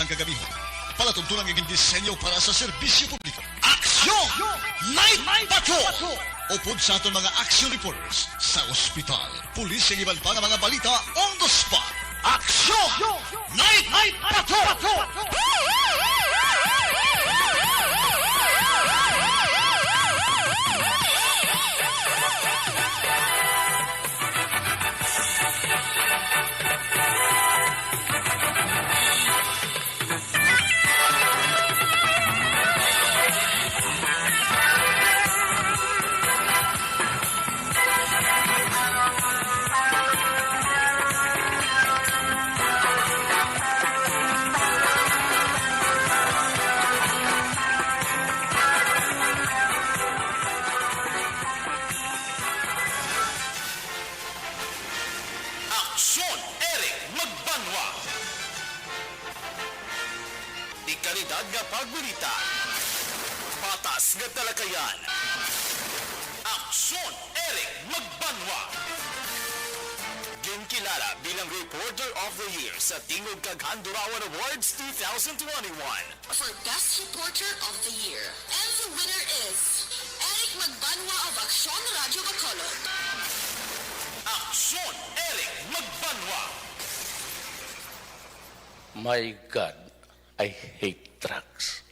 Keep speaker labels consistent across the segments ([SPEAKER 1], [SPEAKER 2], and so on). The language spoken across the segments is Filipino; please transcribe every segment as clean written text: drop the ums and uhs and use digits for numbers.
[SPEAKER 1] ng kagabihan. Palatuntunan ng disenyo para sa serbisyo publiko. Aksyon! Night Patrol! Upod sa aton mga action reporters sa ospital, pulis ang iban pa ng mga balita on the spot. Aksyon! Night Patrol!
[SPEAKER 2] Aksyon, Eric Magbanwa. Di kalidad nga pagbalita. Patas nga talakayan. Aksyon, Eric Magbanwa. Ginkilala bilang Reporter of the Year sa Tingog kag Handurawan Awards 2021.
[SPEAKER 3] For Best Reporter of the Year. And the winner is Eric Magbanwa of Aksyon Radio Bacolod.
[SPEAKER 2] Aksyon, Eric Magbanwa.
[SPEAKER 4] My God, I hate drugs.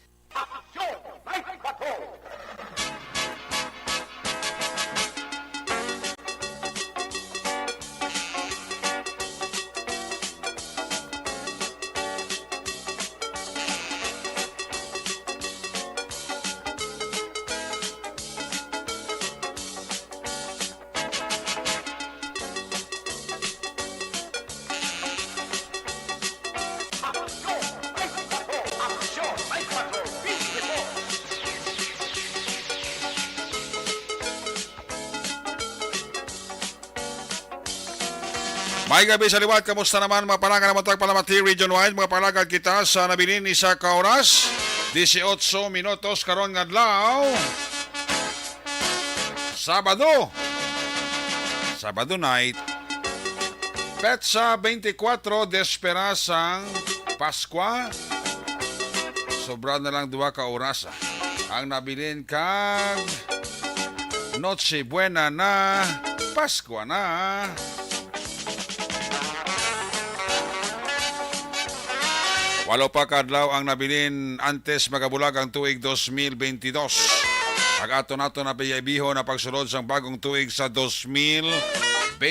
[SPEAKER 5] May gabi sa liwat, kamusta naman mga palagad na matag palamati region-wide, mga palagad kita sa nabilin ni sa kauras, 18 minutos karon nga adlaw. Sabado night, petsa 24 desperasang Paskwa, sobra na lang 2 ka oras ang nabilin kag Noche Buena na, Paskwa na. Walo pa kadlaw ang nabilin antes magabulag ang tuig 2022. Ang ato na piyaibiho na pagsulod sa bagong tuig sa 2023.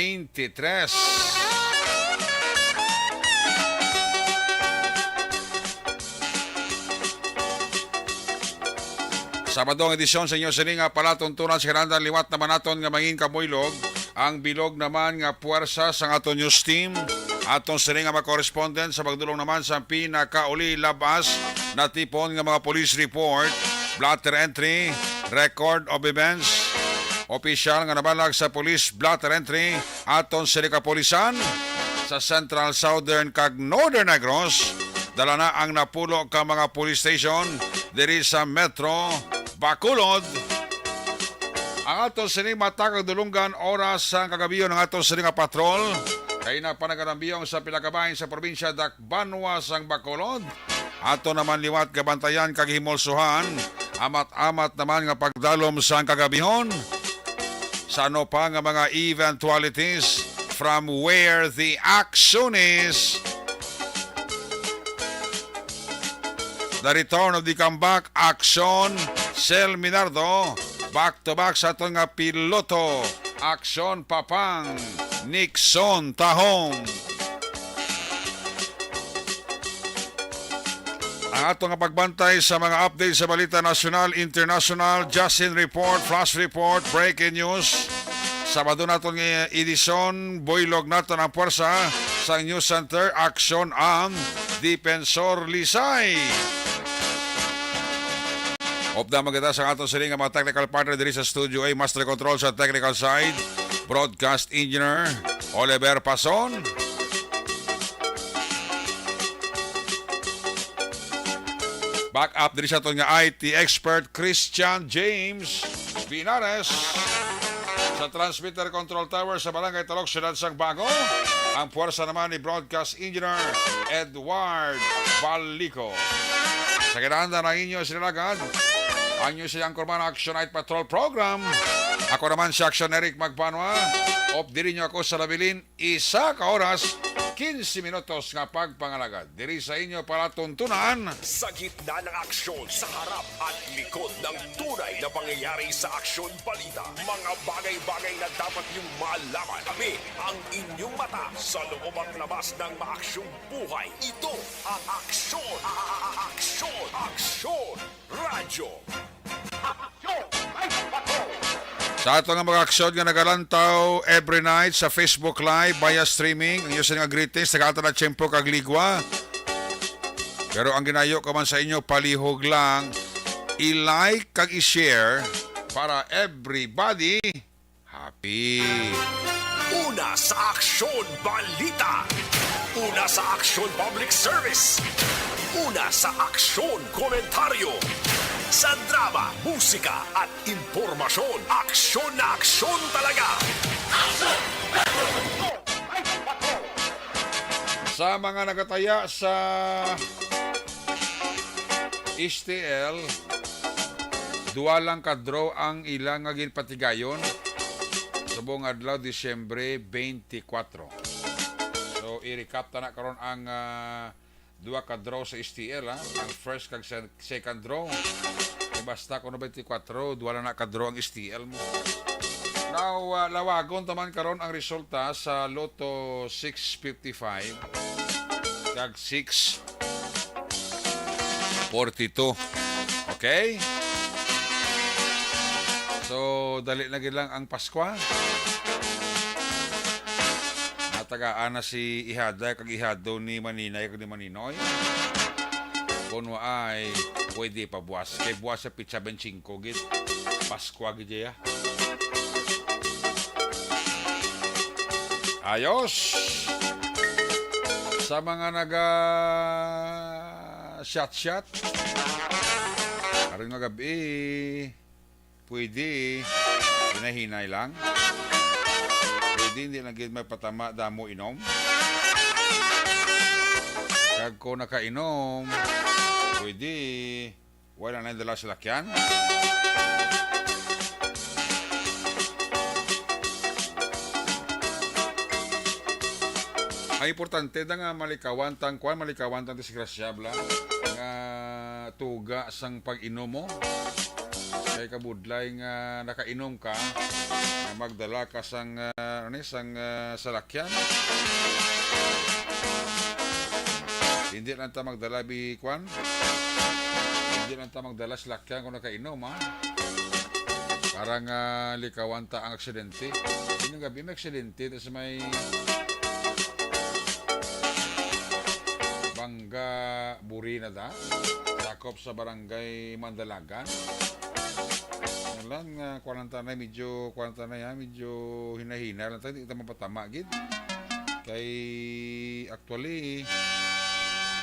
[SPEAKER 5] Sabado ang edisyon sa inyo sininga palatuntunan sa kanandang liwat naman naton nga mangin kabuylog. Ang bilog naman nga puwersa sa aton news team. Atong sining nga correspondent sa pagdulong naman sa pinakauli labas na tipon nga mga police report, blotter entry, record of events, official nga nabalag sa police blotter entry, atong sining kapolisan sa Central, Southern kag Northern Negros, dala na ang napulo ka mga police station diri sa Metro Bacolod. Ang atong sining matag dulungan oras sa kagabiyo ng atong sining patrol. Kay na panagarambiyong sa pilakabahin sa probinsya Dakbanwa sang Bacolod. Ato naman liwat gabantayan kag himolsuhan. Amat-amat naman nga pagdalom sang kagabihon. Sa ano pa nga mga eventualities from where the action is. The return of the comeback action. Sel Minardo. Back to back sa itong nga piloto. Action Papang. Nixon Tahong. Ang ato nga pagbantay sa mga update sa balita nasyonal, international, just-in report, flash report, breaking news. Sabado nato nga edisyon, buylog nato ang puwersa sa News Center, action ang Defensor Lisay. Opda maganda sa atong siling mga technical partner diri sa Studio A, Master Control sa technical side, Broadcast Engineer Oliver Pason. Back up diri sa aton nga IT expert Christian James Pinares. Sa transmitter control tower sa Barangay Talok, Siyudad sang Bago. Ang puwersa naman ni Broadcast Engineer Edward Balico. Sa kinahanda na inyo sinilagad, ang inyo siyang Kurman Action Night Patrol Program. Ako naman si Action Eric Magbanwa. Diri nyo ako sa labilin, 1 ka oras, 15 minutos nga pagpangalagad. Diri sa inyo para tuntunan.
[SPEAKER 2] Sa gitna ng aksyon, sa harap at likod ng tunay na pangyayari sa aksyon balita. Mga bagay-bagay na dapat niyong malaman. Kami ang inyong mata sa loob at labas ng maaksyong buhay. Ito ang aksyon. Aksyon. Aksyon. Radyo.
[SPEAKER 5] Sa ato nga mga aksyon nga nagalantaw every night sa Facebook Live via streaming, ang iyo sa nga greetings, nagkata na tiyempo kagligwa. Pero ang ginayo ka man sa inyo, palihog lang, i-like kag i-share para everybody happy.
[SPEAKER 2] Una sa aksyon balita. Una sa aksyon public service. Una sa aksyon komentaryo. Sa drama, musika at impormasyon. Aksyon na aksyon talaga.
[SPEAKER 5] Sa mga nagataya sa STL, duwa lang ka-draw ang ilang nga ginpatigayon sa buong adlaw Disyembre 24. So i-recap ta na karon ang duwa ka-draw sa STL ha. Ang first kag second draw. Basta kuno 24, duwa lang na ka-draw ang STL mo. Now, lawagon taman karon ang resulta sa Lotto 655 kag 642. Okay? So, dali na gid lang ang Pasko. Natagaan na si Ihada kag Ihado ni Maninay kag ni Maninoy. Kung ay pwede pa buwas. Kay buwas sa pizza 25 gid. Pasko gid ya. Ayos! Sa mga shot karong nga gabi, pwede hinahinay lang. Pwede hindi lang gid may patama damo inom. Kag ko nakainom, pwede wala na dala sa lakyan. Ang importante na nga malikawan tang disgrasyabla nga tuga sang pag-inom mo. Kay kabudlay nga nakainom ka, nga magdala ka sang salakyan. Hindi lang ta magdala bikwan. Hindi lang ta magdala salakyan kung nakainom ha. Parang likawan ta ang aksidente. Yung gabi may aksidente tapos may Bangga Burina da, sakop sa barangay Mandalagan. Lang medyo hinahina lang tayo, hindi kita mapatama gid. Kay actually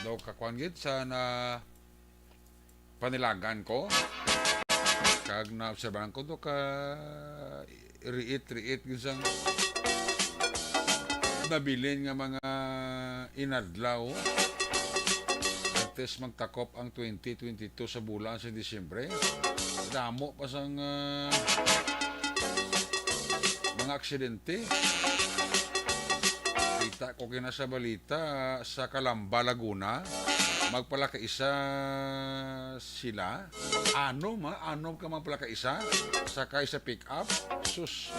[SPEAKER 5] daw kakuan gid sa na panilagan ko. Kag na obserbahan ko do ka riit gid sang nabilin nga mga inadlaw. Test magtakop ang 2022 sa bulan sa Disyembre. Damo pa sang mga aksidente. Kita ko kina sa balita sa Calamba, Laguna. Magpalakaisa sila. Anom ka magpalakaisa. Sakay sa pick-up. Sus,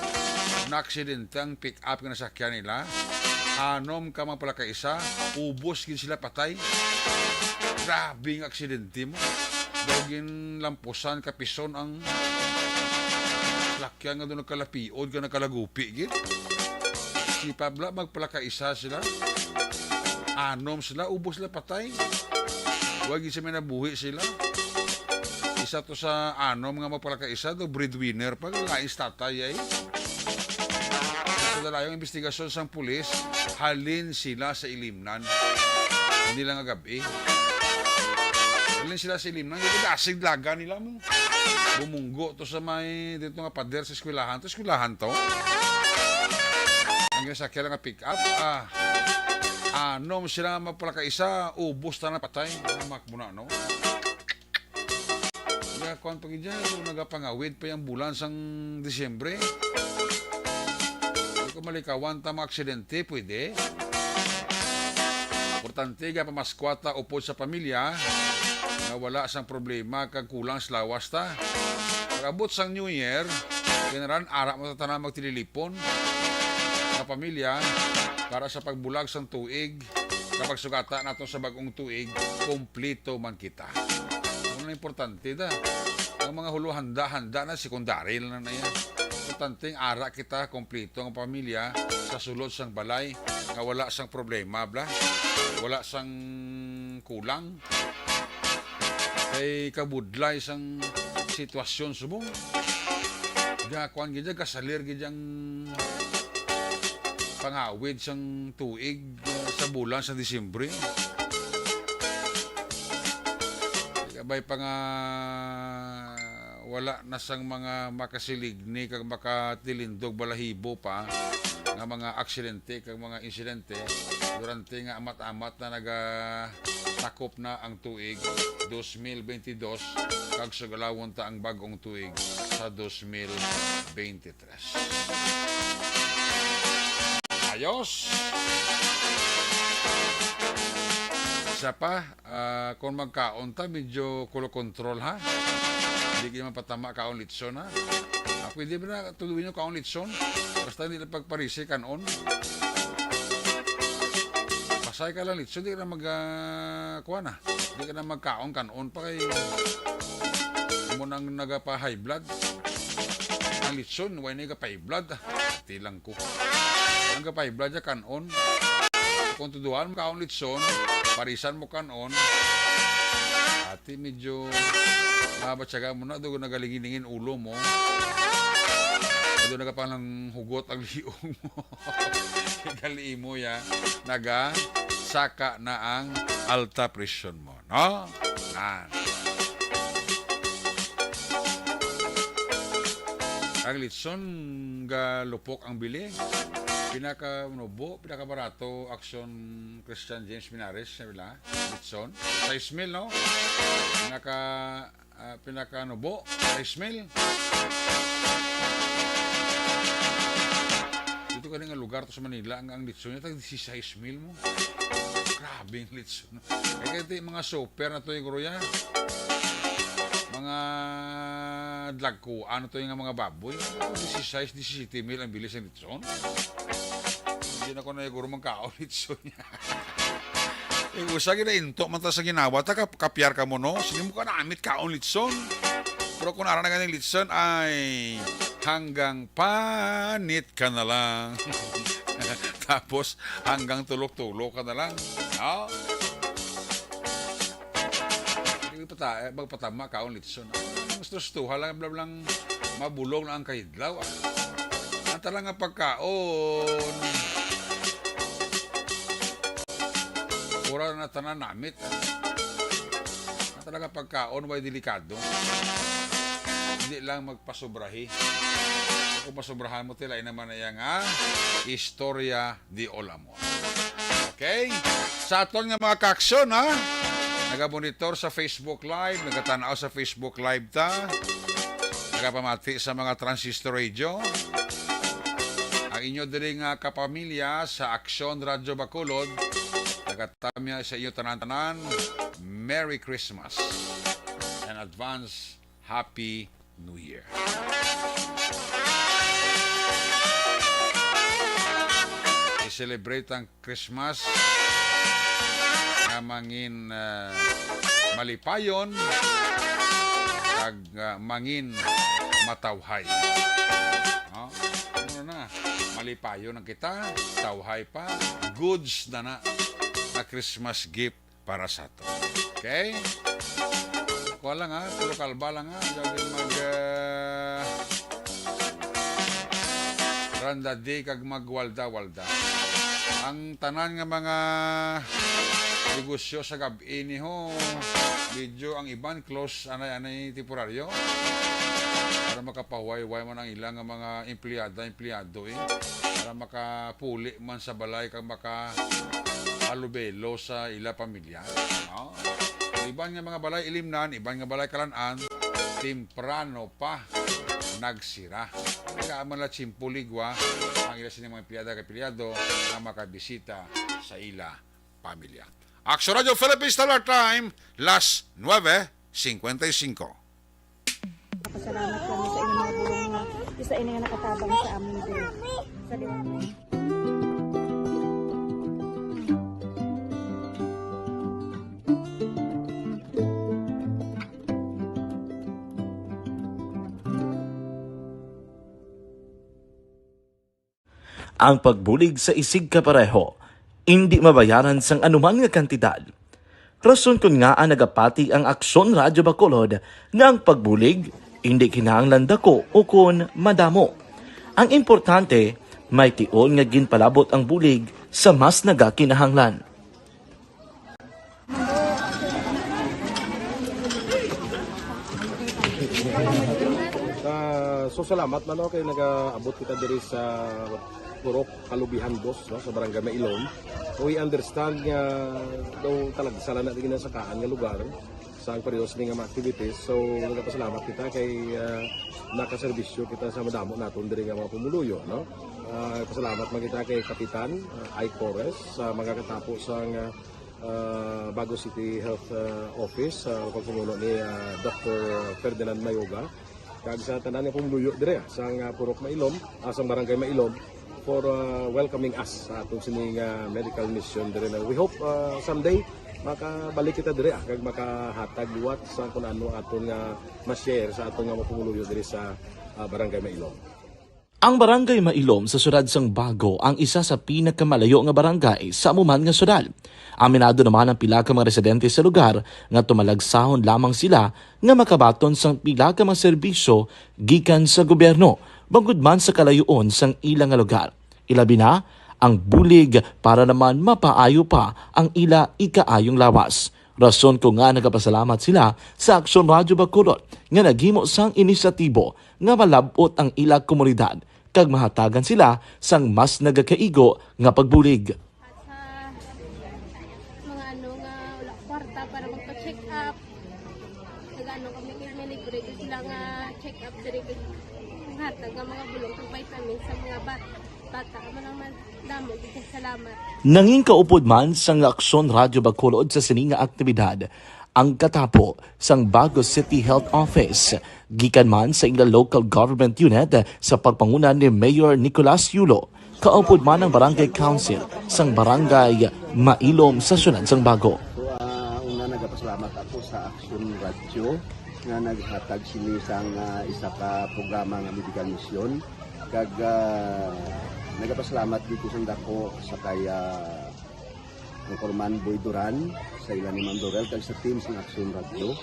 [SPEAKER 5] na-aksidente ang pick-up na nasakyan nila. Anom ka magpalakaisa. Ubos gin sila patay. Grabe ang aksidente mo. Daging lampusan, kapison ang lakyan nga doon nagkalapiod ka nagkalagupi. Git. Si Pabla magpalakaisa sila. Anom sila, ubos sila patay. Huwag isa may nabuhi sila. Isa to sa anom nga magpalakaisa, do breadwinner pag lais tatay ay. Sa dalayong investigasyon sang pulis, halin sila sa ilimnan. Hindi lang agabi. Halin sila sa ilimnan. Hindi kasig laga nila mo. Bumunggo to sa may dito nga pader sa eskwelahan. To eskwelahan to. Ang ginasakya lang nga pick up. anom sila mapalakaisa, ubos na patay. Amak mo na, no? Kaya kung pag dyan, nagapangawid pa yung bulan sang Disyembre. Hindi ko malikawan ta mga aksidente, pwede. Importante ka pamaskwata upod sa pamilya na wala sang problema kag kulang sa lawas ta. Pag-abot sang New Year, generan ara mo tatana magtililipon sa pamilya para sa pagbulag sang tuig. Kapag sugata nato sa bagong tuig, kompleto man kita. Ano importante da? Ang mga hulo handa na sekundary lang na yan. Importante ara kita kompleto ang pamilya sa sulod sang balay nga wala sang problema bla. Wala sang kulang. Kay kabudlay sang sitwasyon subong. Gakuan gid kasalir gid ang pangawid sang tuig sa bulan sa Disyembre. Kabay pa nga wala na sang mga makasiligni kag makatilindog balahibo pa nga mga aksidente kag mga insidente durante nga amat-amat na nagatakop na ang tuig 2022 kag sugalawon ta ang bagong tuig sa 2023. Ayos! Isa pa, kung magkaon ta, medyo kulo-control ha. Hindi kayo mapatama kaon litson ha. Pwede ba na tuluin nyo kaon litson? Basta hindi na pagparisi kanon. Pasay ka lang litson, hindi ka na kuha na. Hindi ka na magkaon kanon pa kay mo nang nagapa-high blood. Ang litson, why na high blood? Tilang ko. Ang high blood ya kanon. Kung tuduhan mo kaon litson, parisan mo kanon, ati medyo mabatsaga mo na, doon nagalingin ulo mo, doon nagapangang hugot ang liong mo, gali mo ya, nagasaka na ang alta presyon mo, no? Nan. Ang litson, galupok ang bili. Pinaka-barato, Action Christian James Minares, nabila, litson. 6,000, no? Pinaka-nubo, 6,000. Dito ka nga lugar to sa Manila, ang litson niya, 16,000 mo. Grabe yung litson. Kaya ito yung mga super na to yung gruya. Mga dlagko, ano to yung mga baboy. 16,000 ang bilis ng litson. Hindi na ko na yung mga kaulit so niya. Usagi na into, manta sa ginawa, kapyar ka mo, no? Sige mo ka na amit kaulit son. Pero kung nara na ganyan litson, ay hanggang panit ka na lang. Tapos hanggang tulok-tulok ka na lang. No? Magpatama kaon litson. Gusto-gustuha lang, lang mabulong na ang kahidlaw. Ang talang nga pagkaon, pura na tanan namit. Ang talaga pagkaon, way delikado. Hindi lang magpasobrahi. Kung pasobrahan mo, tilay naman na yan istorya di olamo. Okay? Sa aton nga mga kaksyon, ha? Nagabonitor sa Facebook Live, nagatanaw sa Facebook Live ta, nagapamati sa mga transistor radio. Ang inyo diri nga kapamilya sa Aksyon Radio Bacolod, nagatamya sa inyo tanan-tanan, Merry Christmas and advance Happy New Year. I-celebrate ang Christmas nga mangin malipayon kag mangin matawhay. No? Ano na, malipayon ang kita, tawhay pa, goods na Christmas gift para sa to. Okay? Kuha lang puro kalba lang dahil randa di kag magwalda-walda. Ang tanan nga mga negosyo sa gabi ni ho, medyo ang iban close anay temporaryo para makapahuway-way man ang ilang mga empleyado para makapuli man sa balay kag alubelo sa ila pamilya. No? Iban nga mga balay ilimnan, iban nga balay kalanan, temprano pa nagsira. Nagaaman la chimpuligwa ang ila sining mga empleyada kapilyado na makabisita sa ila pamilya. Action Radio Philippines Stellar Time, las 9:55.
[SPEAKER 6] Pasalamat kami sa inyong mga bulong na isa inyo nga nakatabang sa amin din. Sa liwanag.
[SPEAKER 7] Ang pagbulig sa isig kapareho, hindi mabayaran sang anuman nga kantidad. Rason kun nga ang nagapati ang Aksyon Radyo Bacolod nga ang pagbulig, hindi kinahanglan dako o kun madamo. Ang importante, may tion nga ginpalabot ang bulig sa mas nagakinahanglan.
[SPEAKER 8] So salamat man kay nagaabot kita diri sa Purok Kalubihan 2 no, sa Barangay Mailom. We understand nga daw talaga sala na din sa kaan nga lugar sa ang periyos ni nga mga activities. So nagapasalamat kita kay nakaserbisyo kita sa madamo naton diri nga mga pumuluyo no. Pasalamat man kita kay Kapitan I. Torres sa mga katapos ang Bago City Health Office sa pagpumuno ni Dr. Ferdinand Mayoga kag sa tanan nga pumuluyo dire sa Purok Mailom, sa Barangay Mailom for welcoming us sa atong sining medical mission dire. We hope someday makabalik kita dire kag makahatag liwat sa kun ano aton nga ma-share sa aton nga mapumuluyo dire sa Barangay Mailom.
[SPEAKER 7] Ang Barangay Mailom sa syudad sang Bago ang isa sa pinakamalayo nga barangay sa amuman nga syudad. Aminado naman ang pila ka mga residente sa lugar nga tumalagsahon lamang sila nga makabaton sang pila ka mga serbisyo gikan sa gobyerno bangod man sa kalayuon sang ilang nga lugar. Ilabi na ang bulig para naman mapaayo pa ang ila ikaayong lawas. Rason ko nga nagapasalamat sila sa Aksyon Radyo Bacolod nga naghimo sang inisyatibo nga malabot ang ila komunidad kag mahatagan sila sang mas nagakaigo nga pagbulig.
[SPEAKER 9] Mga ano nga wala kwarta para magpa-check up. Nagano kami libre sila nga check up diri hatag nga mga bulong kag vitamin sa mga bata man naman damo dito salamat.
[SPEAKER 7] Nanging kaupod man sang Aksyon Radyo Bacolod sa sining nga aktibidad ang katapo sang Bago City Health Office gikan man sa ila local government unit sa pagpanguna ni Mayor Nicolas Yulo. Kaupod man ang Barangay Council sang Barangay Mailom sa syudad sang Bago.
[SPEAKER 10] So una nagapasalamat ako sa Aksyon Radyo nga naghatag sini sang isa ka programa nga medical mission kag nagapasalamat dito sa dako sa kaya ang Corman Boy Duran sa ilan ni Ma'am Dorel kag sa team sa Aksyon Radyo.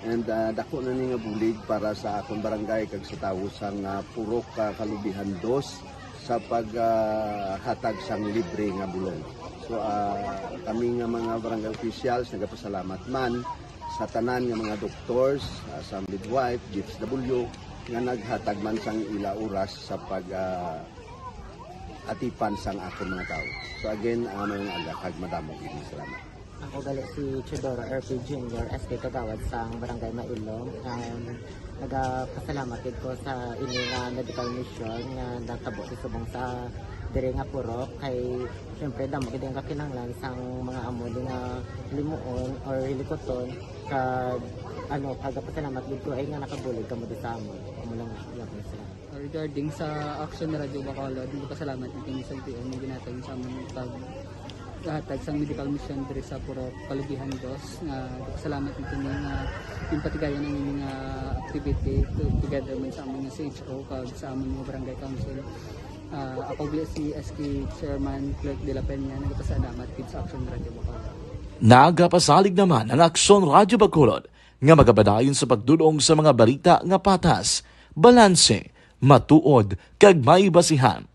[SPEAKER 10] And dako na ni nga bulig para sa akong barangay kag sa tawo sang Purok Kalubihan 2 sa paghatag sang libre nga bulong. So kami nga mga barangay officials nagapasalamat man sa tanan nga mga doctors, sa midwife, DFW nga naghatag man sang ila oras sa atipan sang akong mga tao. So again, may aga kag madamo gid salamat.
[SPEAKER 11] Ako gali si Chidoro RP Jr. SK Kagawad sa Barangay Mailom. Nagapasalamat ko sa ini nga medical mission nga natabo sa subong sa diri nga Purok kay syempre damo gid ang kakinahanglan sang mga amo nga limuon or hilikoton kag pagapasalamat gid ko ay nga nakabulig kamo sa amo. Amo lang yan sila.
[SPEAKER 12] Regarding sa Aksyon Radyo Bacolod, pasalamat din sa LTO ng ginatag sa among paghatag sa medical mission diri sa Purok Kalubihan 2 nga pasalamat dito nga yung patigayan ng inyong activity together with sa among CHO kag sa among mga barangay council. Ako si SK Chairman Clerk de la Peña nagpasalamat din sa Aksyon Radyo Bacolod.
[SPEAKER 7] Nagapasalig naman ang Aksyon Radyo Bacolod nga magabadayon sa pagdulong sa mga balita nga patas, balanse, matuod kag may basihan.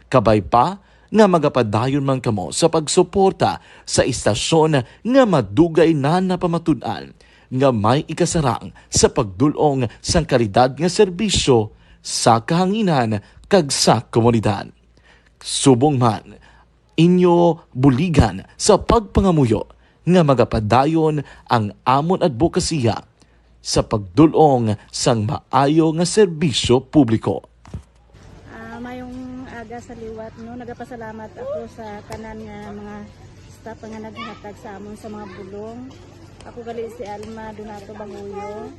[SPEAKER 7] Kabay pa nga magapadayon man kamo sa pagsuporta sa istasyon nga madugay na napamatud-an nga may ikasarang sa pagdulong sang kalidad nga serbisyo sa kahanginan kag sa komunidad. Subong man inyo buligan sa pagpangamuyo nga magapadayon ang amon advokasya sa pagdulong sang maayo nga serbisyo publiko.
[SPEAKER 6] Mayong aga sa liwat, no, nagapasalamat ako sa tanan nga mga staff nga naghatag sa amon sa mga bulong. Ako gali si Alma Donato Banguyo,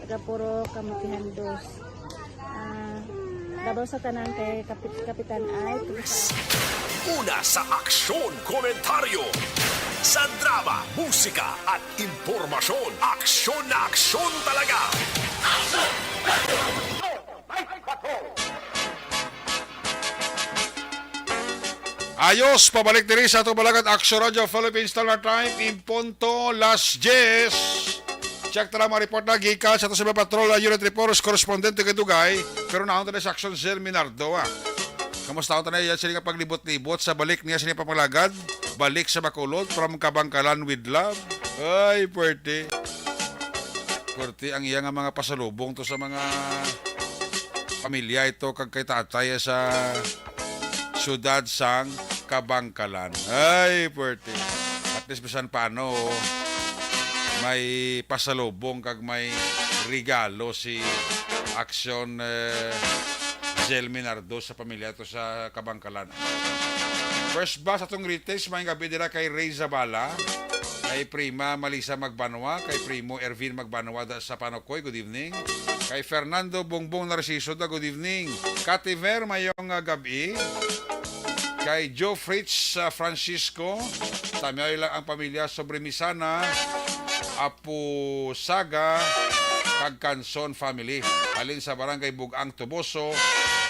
[SPEAKER 6] taga Puro Kamutihan 2. Labaw sa tanan kay Kapitan Ay.
[SPEAKER 2] Una sa aksyon, komentaryo. Sa drama, musika at impormasyon. Aksyon na aksyon talaga.
[SPEAKER 5] Ayos, pabalik diri sa atong balagat Action Radio Philippines Standard Time in punto las 10. Check tala mga report na gikan sa Tasima Patrol Unit Reporters Correspondent kay Dugay. Pero naon tayo sa Action Sir Minardo. Kamusta ako tayo yan sila paglibot-libot sa balik niya sila papaglagad. Balik sa Bacolod from Kabangkalan with love. Ay, pwerte. Pwerte ang iya nga mga pasalubong to sa mga pamilya ito kag kay tatay sa syudad sang Kabangkalan. Ay, pwerte. At least bisan paano may pasalubong kag may regalo si Action Zel Minardo sa pamilya to sa Kabangkalan. First bus atong greetings may gabi dira kay Ray Zabala, kay Prima Malisa Magbanwa, kay Primo Ervin Magbanwa sa Panokoy, good evening. Kay Fernando Bongbong Narciso, good evening. Kativer mayong gabi. Kay Joe Fritz Francisco, tamay lang ang pamilya sobre Misana, Apu Saga, kag Canson family. Alin sa barangay Bugang Tuboso,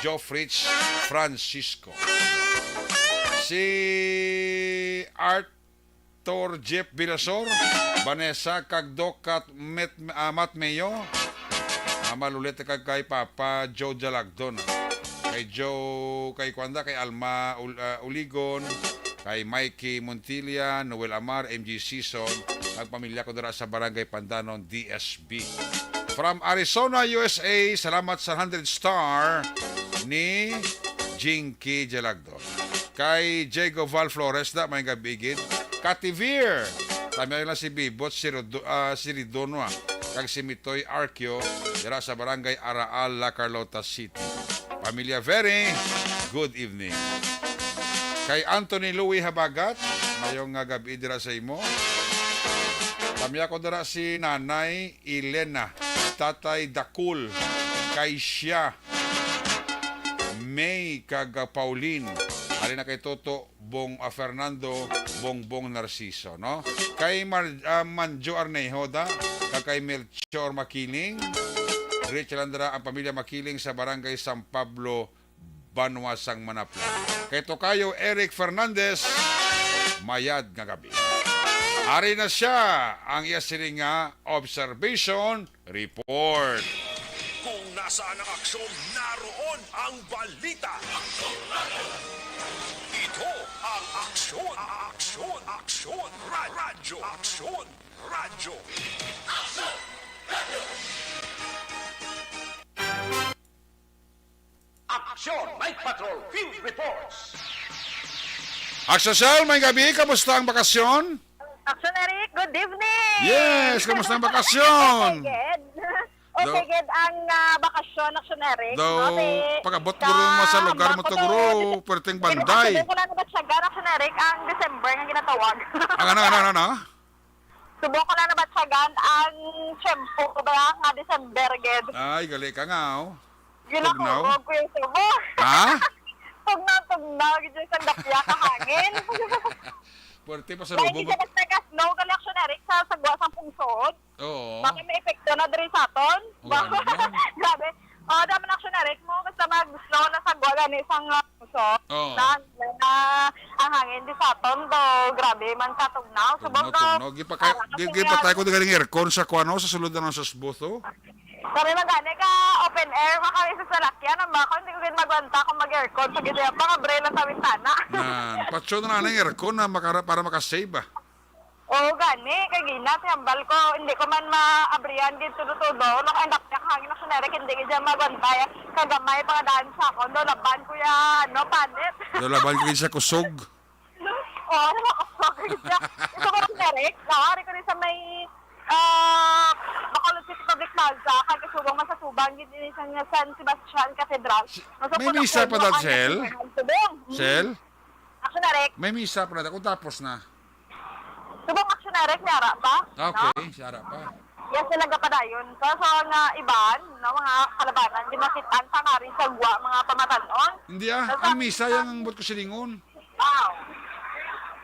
[SPEAKER 5] Joe Fritz Francisco. Si Arthur Jeff Bilasor, Vanessa Kagdokat Matmeyo, malulit kag kay Papa Joe Jalagdon. Kay Joe, kay Kwanda, kay Alma Uligon, kay Mikey Montilla, Noel Amar, MG Season, ang pamilya ko dara sa Barangay Pandanon, DSB. From Arizona, USA, salamat sa 100 star ni Jinky Jalagdon. Kay Diego Val Flores, da may gabigid. Kativir, tama lang si Bibot, si Ridonwa, kag si Mitoy Arquio, dira sa Barangay Araal, La Carlota City. Pamilya Very, good evening. Kay Anthony Louie Habagat, mayong gabi dira sa imo. Pamilya ko dira si Nanay Elena, Tatay Dakul, kay siya, May kag Pauline, alin na kay Toto Fernando Bongbong Narciso, no? Kay Manjo Arnejo da, kay Melchor Makiling, Rich Landra, ang pamilya Makiling sa Barangay San Pablo, Banwasang Manapla. Kay Tokayo Eric Fernandez, mayad nga gabi. Ari na siya ang iyasiling nga observation report.
[SPEAKER 2] Kung nasaan ang aksyon, naroon ang balita. Ito ang aksyon, aksyon, aksyon, radyo, aksyon, radyo.
[SPEAKER 13] Aksyon, Night Patrol, Field Reports.
[SPEAKER 5] Action Sel, may gabi, kamusta ang bakasyon?
[SPEAKER 14] Action Eric, good evening!
[SPEAKER 5] Yes, kamusta ang bakasyon?
[SPEAKER 14] Okay, good ang bakasyon, Action Eric.
[SPEAKER 5] Daw, pag-abot guro mo sa lugar mo to guro, perting banday.
[SPEAKER 14] Subok ko lang naman siya, Action Eric, ang December nga ginatawag.
[SPEAKER 5] Ano?
[SPEAKER 14] Subok ko lang naman siya, ang Tiyempo, ba nga December, ged.
[SPEAKER 5] Ay, gali ka nga, oh.
[SPEAKER 14] Ginahugog ko yung subo.
[SPEAKER 5] Ha?
[SPEAKER 14] Tugnaw, gid yung sandapya kahangin.
[SPEAKER 5] Puwerte pa sa lubo.
[SPEAKER 14] Dahil siya nag-snow, Action Eric, sa sagwa sa pungsod.
[SPEAKER 5] Oo.
[SPEAKER 14] Bakit may epekto na diri sa aton? Grabe. Dami na Action Eric mo, basta mag-snow na sagwa gani isang pungsod.
[SPEAKER 5] Oo.
[SPEAKER 14] Na ang hangin di sa aton, do grabe man sa tugnaw.
[SPEAKER 5] Tugnaw. Gipatay ko galing aircon sa kuano, sa sulod na sa sbutho.
[SPEAKER 14] Sabi magani ka, open air, makami sa salakyan, ang bako, hindi ko din magwanta kung mag-aircon. Pag ito yung pang-abre lang sa bintana.
[SPEAKER 5] Patsyo na ng aircon na para makasave ba?
[SPEAKER 14] Oo, gani, kay Gina, tiyambal ko, hindi ko man maabrihan din tudo-tudo. Nakaindak niya kahangin na sunerik, hindi ko dyan magwantay. Kagamay, pangadaan sa ako, laban ko yan, panit.
[SPEAKER 5] Laban ko sa kusog.
[SPEAKER 14] nakakasogay siya. Ito ko rin Eric, nakari ko rin sa may Bacolod City Public Plaza, kay kasubang masasubang, din sa San Sebastian Cathedral.
[SPEAKER 5] May misa pa daw, Sel? Sel?
[SPEAKER 14] Action Eric.
[SPEAKER 5] May misa pa daw. Kung tapos na.
[SPEAKER 14] Subong Action Eric, nara pa.
[SPEAKER 5] Okay, siyara pa.
[SPEAKER 14] Yes, talaga pa dayon. So, nga iban, no, mga kalabanan, ginakitaan sa nga rin sa gwa, mga pamatanon.
[SPEAKER 5] Hindi ang misa yung ang buot ko silingon.
[SPEAKER 14] Wow.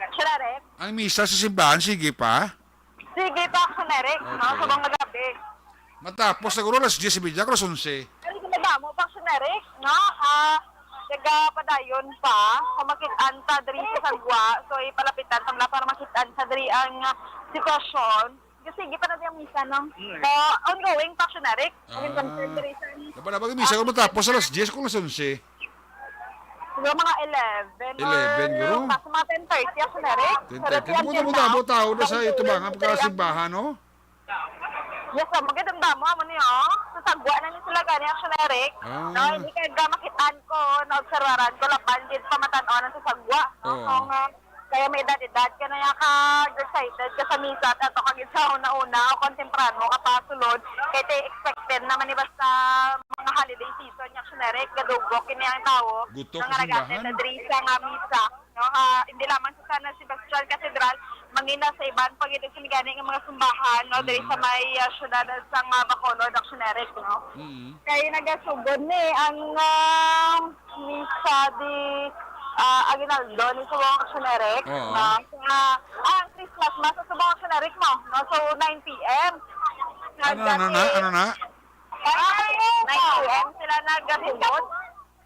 [SPEAKER 14] Action Eric.
[SPEAKER 5] Ang misa sa simbahan, sige pa.
[SPEAKER 14] Sige pa, Action Eric, no,
[SPEAKER 5] Okay.
[SPEAKER 14] subong nagabi.
[SPEAKER 5] Matapos, siguro alas 10 bilya, alas 11.
[SPEAKER 14] Pero ginagamo pa, Action Eric, no, taga padayon pa, kumakitaan sa diri sa sagwa, so ipalapitan tamla para makitaan sa diri ang sitwasyon. Kasi sige pa na yung misa, no? So, ongoing pa, Action Eric.
[SPEAKER 5] Dapat yung misa, kung matapos alas 10, kung alas 11.
[SPEAKER 14] Siguro mga 11.
[SPEAKER 5] 11, guro?
[SPEAKER 14] Mas mga 10:30, Action Eric.
[SPEAKER 5] Kung mo tao na sa ito ba nga, pagkasimbahan, no?
[SPEAKER 14] Yes, magandang damo mo niyo. Sa sagwa na niyo sila gani, Action Eric. No, hindi ka makitaan ko, na-observaran ko, lapan, din pamatanon sa sagwa. No? Kaya may edad-edad ka na excited ka sa misa at ato kagit sa una-una o kontemprano ka pa sulod. Kaya tayo expected naman ni basta mga holiday season yung Action Eric, gadugok, kini ang tao.
[SPEAKER 5] Gutok
[SPEAKER 14] Nga nagatin na drisa nga misa. No, hindi lamang sa San Sebastian Cathedral, mangina sa iban pag ito sinigani ng mga sumbahan, no, diri sa may syudad sa Bacolod, Action Eric, no. Kaya nagasugod ni ang misa di Aguinaldo ni Subong Action Eric, no. Ang Christmas mas sa Subong Action Eric mo, no, so 9 p.m.
[SPEAKER 5] Ano na?
[SPEAKER 14] 9 p.m. sila nagasugod.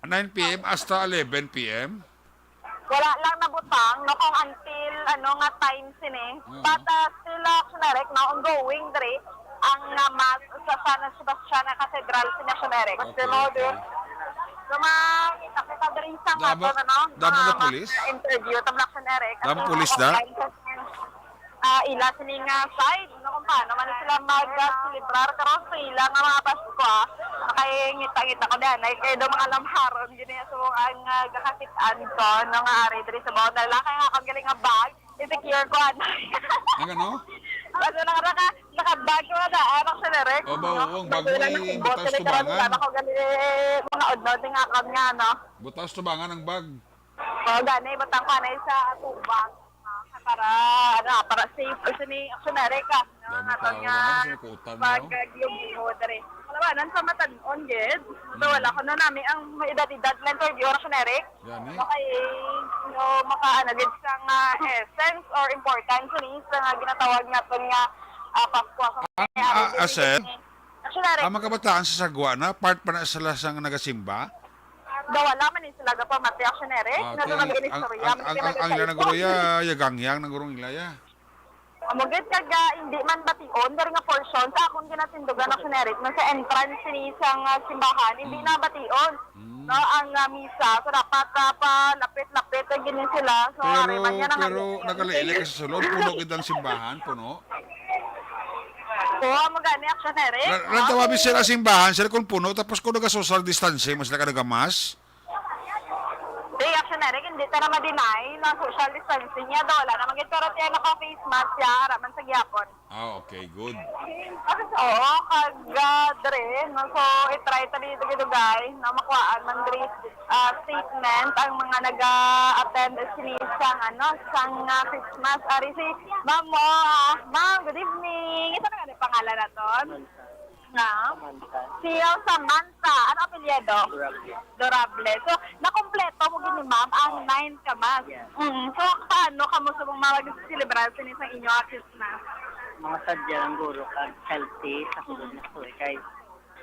[SPEAKER 5] 9 p.m. hasta 11 p.m.
[SPEAKER 14] Wala lang nabutang, no, kung until, nga time sini. But still, Action Eric, no, ongoing dre, ang mass sa San Sebastian Cathedral sa Action Eric. Okay. So, makita rin sa
[SPEAKER 5] Damo na pulis?
[SPEAKER 14] Interview, tabla Action Eric.
[SPEAKER 5] Damo pulis na?
[SPEAKER 14] Ila sining side, no, kung paano man sila mag-celebrar, karon sa ila nga mga Pasko, kay ngita-ngita ko dyan, ay kayo mga lamharon, yun so ang gakakitaan ko, no, nga ari diri sa bawang dala, kaya nga kang galing nga bag, insecure ko,
[SPEAKER 5] Ang ano?
[SPEAKER 14] Kasi naka-bag ko na, Action Eric.
[SPEAKER 5] O, bawang bago ay butas tubangan.
[SPEAKER 14] Ako galing mga odnod, nga kang nga, no.
[SPEAKER 5] Butas tubangan ang bag.
[SPEAKER 14] O, gani, batang panay sa tubang. Para safe kasi ni Action Eric, no, nato nga pag-giyog-giyog dere. Kalabanan sa matanon, gid. So, wala ko na namin ang edad-edad na interview, Action Eric. Okay, maka-gid sang essence or importance ni sa ginatawag natin nga Pasko.
[SPEAKER 5] Asel,
[SPEAKER 14] Action Eric.
[SPEAKER 5] ang mga kabataan sa sagwa na, part pa na sila sang nagasimba?
[SPEAKER 14] Wala man sila pa mati Action Eric.
[SPEAKER 5] Ang ila naguruya, yagangyang nagurong ilaya.
[SPEAKER 14] Amugit kaga hindi man bation, dari nga portion sa akong ginatindugan Action Eric, sa entrance ni isang simbahan, hindi na bation. No, ang misa, so dapat pa lapit-lapit ginin sila. So
[SPEAKER 5] pero nagalaili ka sa sulod, puno kitang simbahan, puno.
[SPEAKER 14] Oo, magani Action Eric.
[SPEAKER 5] Natawabi sila simbahan, sila kung puno, tapos kung nag-social distancing, mas sila ka nagamas.
[SPEAKER 14] Hey, Action Eric, hindi ta na ma-deny na social distancing niya daw. Wala naman pero tiyan naka-face mask siya, haraman sa gyapon.
[SPEAKER 5] Okay, good.
[SPEAKER 14] Oo, kagadre, no, so itry ta dito gidugay na makuhaan man diri statement ang mga nag-attend sinisang sang Christmas. Ari si Ma'am mo, Ma'am, good evening. Ito na nga pangalan naton. Na? Si Samantha. Ano apelyido? Durable. So, nakompleto mo gini ma'am ang 9 kamas. So, paano ka mo sa mga mag-celebration sa inyo ang Christmas?
[SPEAKER 11] Mga sadya ng guro kag healthy sa sulod na po. Kaya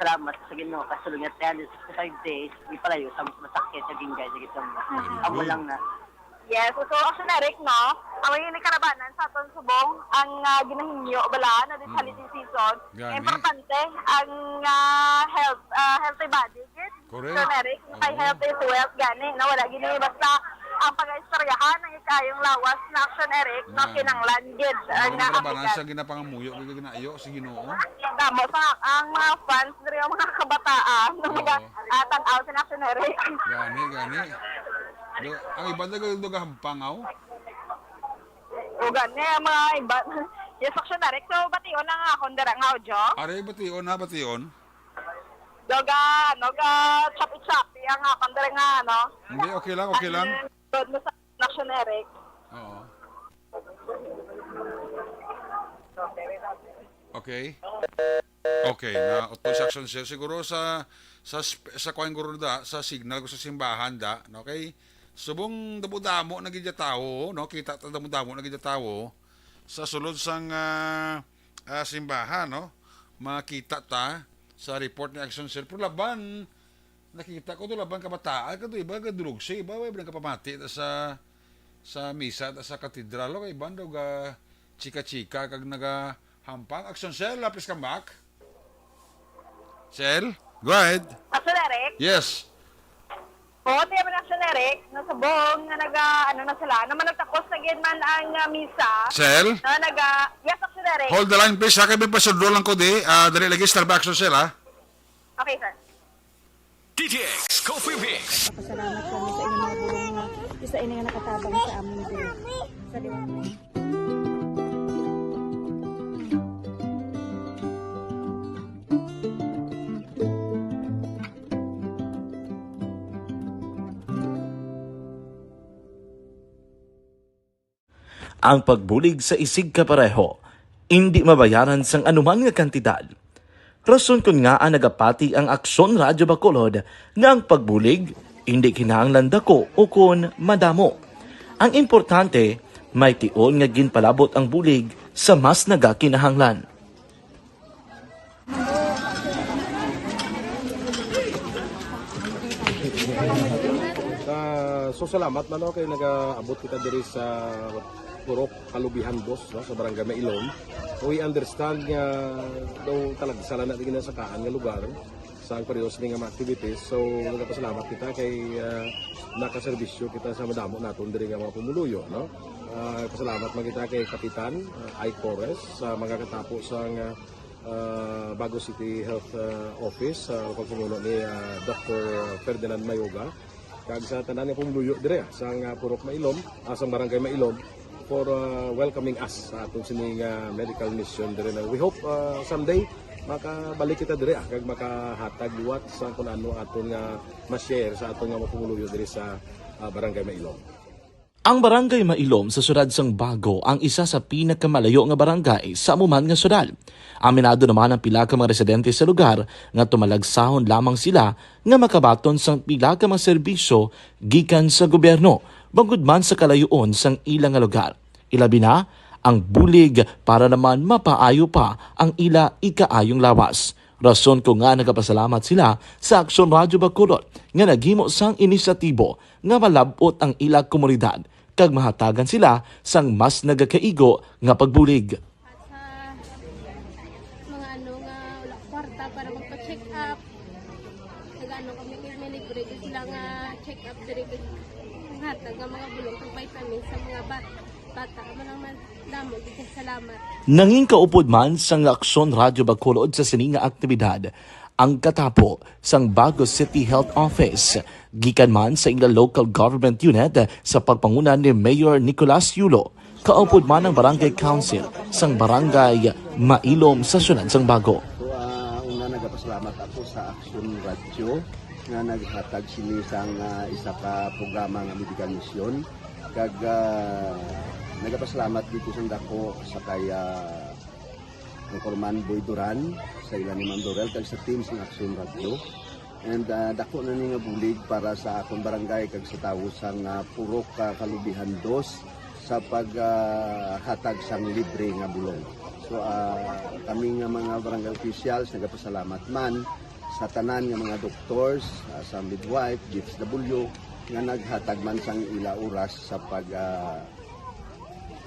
[SPEAKER 11] salamat sa Ginoo kasulod nga 365 days di palayo sa masakit sa ginggay sa gitong amo lang na.
[SPEAKER 14] Yes, so Action Eric, no, ang mga karabanan sa atong subong, ang ginahinyo, bala, na this holiday season, importante, ang healthy body, good?
[SPEAKER 5] Correct.
[SPEAKER 14] Action Eric, kay health is wealth, gani, na wala gini, basta, ang pag-istoryahan ng ikayong lawas na Action Eric, no, kinanglan, good.
[SPEAKER 5] Ang karabanan sa ginapangamuyo, ginaayo, si Ginoo.
[SPEAKER 14] Damo sa ang mga fans, diri ang mga kabataan, na mag-tanaw sa Action Eric.
[SPEAKER 5] Gani. Ang iba na gano'n hampang,
[SPEAKER 14] O gani, mga iba. Yes, action direct. So, bation na nga akong dira nga, Ojo.
[SPEAKER 5] Aray, bation na, bation.
[SPEAKER 14] Doga, chapi-chapi, ang akong dira nga, no?
[SPEAKER 5] Hindi, okay lang, okay lang.
[SPEAKER 14] Doon mo sa action direct.
[SPEAKER 5] Oo. Okay. Okay, na auto action sir siguro sa kuan guro da sa signal ko sa simbahan da, okay? Subong damo-damo na gid tawo, no? Kita ta damo-damo na gid tawo sa sulod sang simbahan, no? Makita ta sa report ni action sir pero laban nakita ko to laban kabataan kadto iba gadulog siya iba way kapamati sa misa sa katedral kay bando ga chika-chika kag naga hampang action sir lapis come back. Sel, go ahead.
[SPEAKER 14] Action direct?
[SPEAKER 5] Yes.
[SPEAKER 14] Oo, di ba action direct? Nasabong nga ano na sila. Naman nagtapos na gid man ang misa.
[SPEAKER 5] Sel?
[SPEAKER 14] Na yes, action direct.
[SPEAKER 5] Hold the line please. Sa kay pasudlo lang ko di. Dali lagi star back action sel ha.
[SPEAKER 14] Okay, sir.
[SPEAKER 2] DTX Coffee Mix.
[SPEAKER 6] Pasalamat kami sa inyong mga bulong nga isa ini nga nakatabang sa amin din. Sa liwanag.
[SPEAKER 7] Ang pagbulig sa isig kapareho, hindi mabayaran sang anuman nga kantidad. Rason kun nga ang nagapati ang Aksyon Radyo Bacolod nga ang pagbulig, hindi kinahanglan dako o kun madamo. Ang importante, may tion nga ginpalabot ang bulig sa mas nagakinahanglan.
[SPEAKER 8] So salamat man kay nagaabot kita diri sa Purok Kalubihan 2 no, sa Barangay Mailom. We understand nga daw talaga sala na din sa kaan nga lugar sa periyos ni nga mga activities. So nagapasalamat kita kay nakaserbisyo kita sa madamo naton diri nga mga pumuluyo no. Pasalamat man kita kay Kapitan I. Torres sa mga katapo sa Bago City Health Office sa pagpumuno ni Dr. Ferdinand Mayoga kag sa tanan nga pumuluyo dire sa Purok Mailom, sa Barangay Mailom for welcoming us sa atong sining medical mission dire na. We hope someday makabalik kita dire kag makahatag liwat sa kun ano aton nga ma-share sa aton nga mapumuluyo dire sa Barangay Mailom.
[SPEAKER 7] Ang Barangay Mailom sa syudad sang Bago ang isa sa pinakamalayo nga barangay sa amuman nga syudad. Aminado naman ang pila ka mga residente sa lugar nga tumalagsahon lamang sila nga makabaton sang pila ka mga serbisyo gikan sa gobyerno bangod man sa kalayuon sang ilang nga lugar. Ilabi na ang bulig para naman mapaayo pa ang ila ikaayong lawas. Rason ko nga nagapasalamat sila sa Aksyon Radyo Bacolod nga naghimo sang inisyatibo nga malabot ang ila komunidad kag mahatagan sila sang mas nagakaigo nga pagbulig.
[SPEAKER 9] Mga nga wala kwarta para magpa-check up. Nagano kami libre sila nga check up diri hatag nga mga bulong ng vitamin sa mga bata. Amo naman damo gid salamat.
[SPEAKER 7] Nanging kaupod man sang Aksyon Radyo Bacolod sa sining nga aktibidad ang katapo sang Bago City Health Office gikan man sa ilang local government unit sa pagpanguna ni Mayor Nicolas Yulo. Kaupod man ang Barangay Council sang Barangay Mailom sa syudad sang Bago.
[SPEAKER 10] So una nagapasalamat ako sa Aksyon Radyo nga naghatag sini sang isa ka programa nga medical mission kag nagapasalamat dito sa dako sa kaya Corman Boy Duran sa ilan ni Ma'am Dorel kag sa team sa Aksyon Radyo. And dako na ni nga bulig para sa akong barangay kag sa tawo sang Purok Kalubihan 2 sa paghatag sang libre nga bulong. So kami nga mga barangay officials nagapasalamat man sa tanan nga mga doctors, sa midwife, DFW nga naghatag man sang ila oras sa pag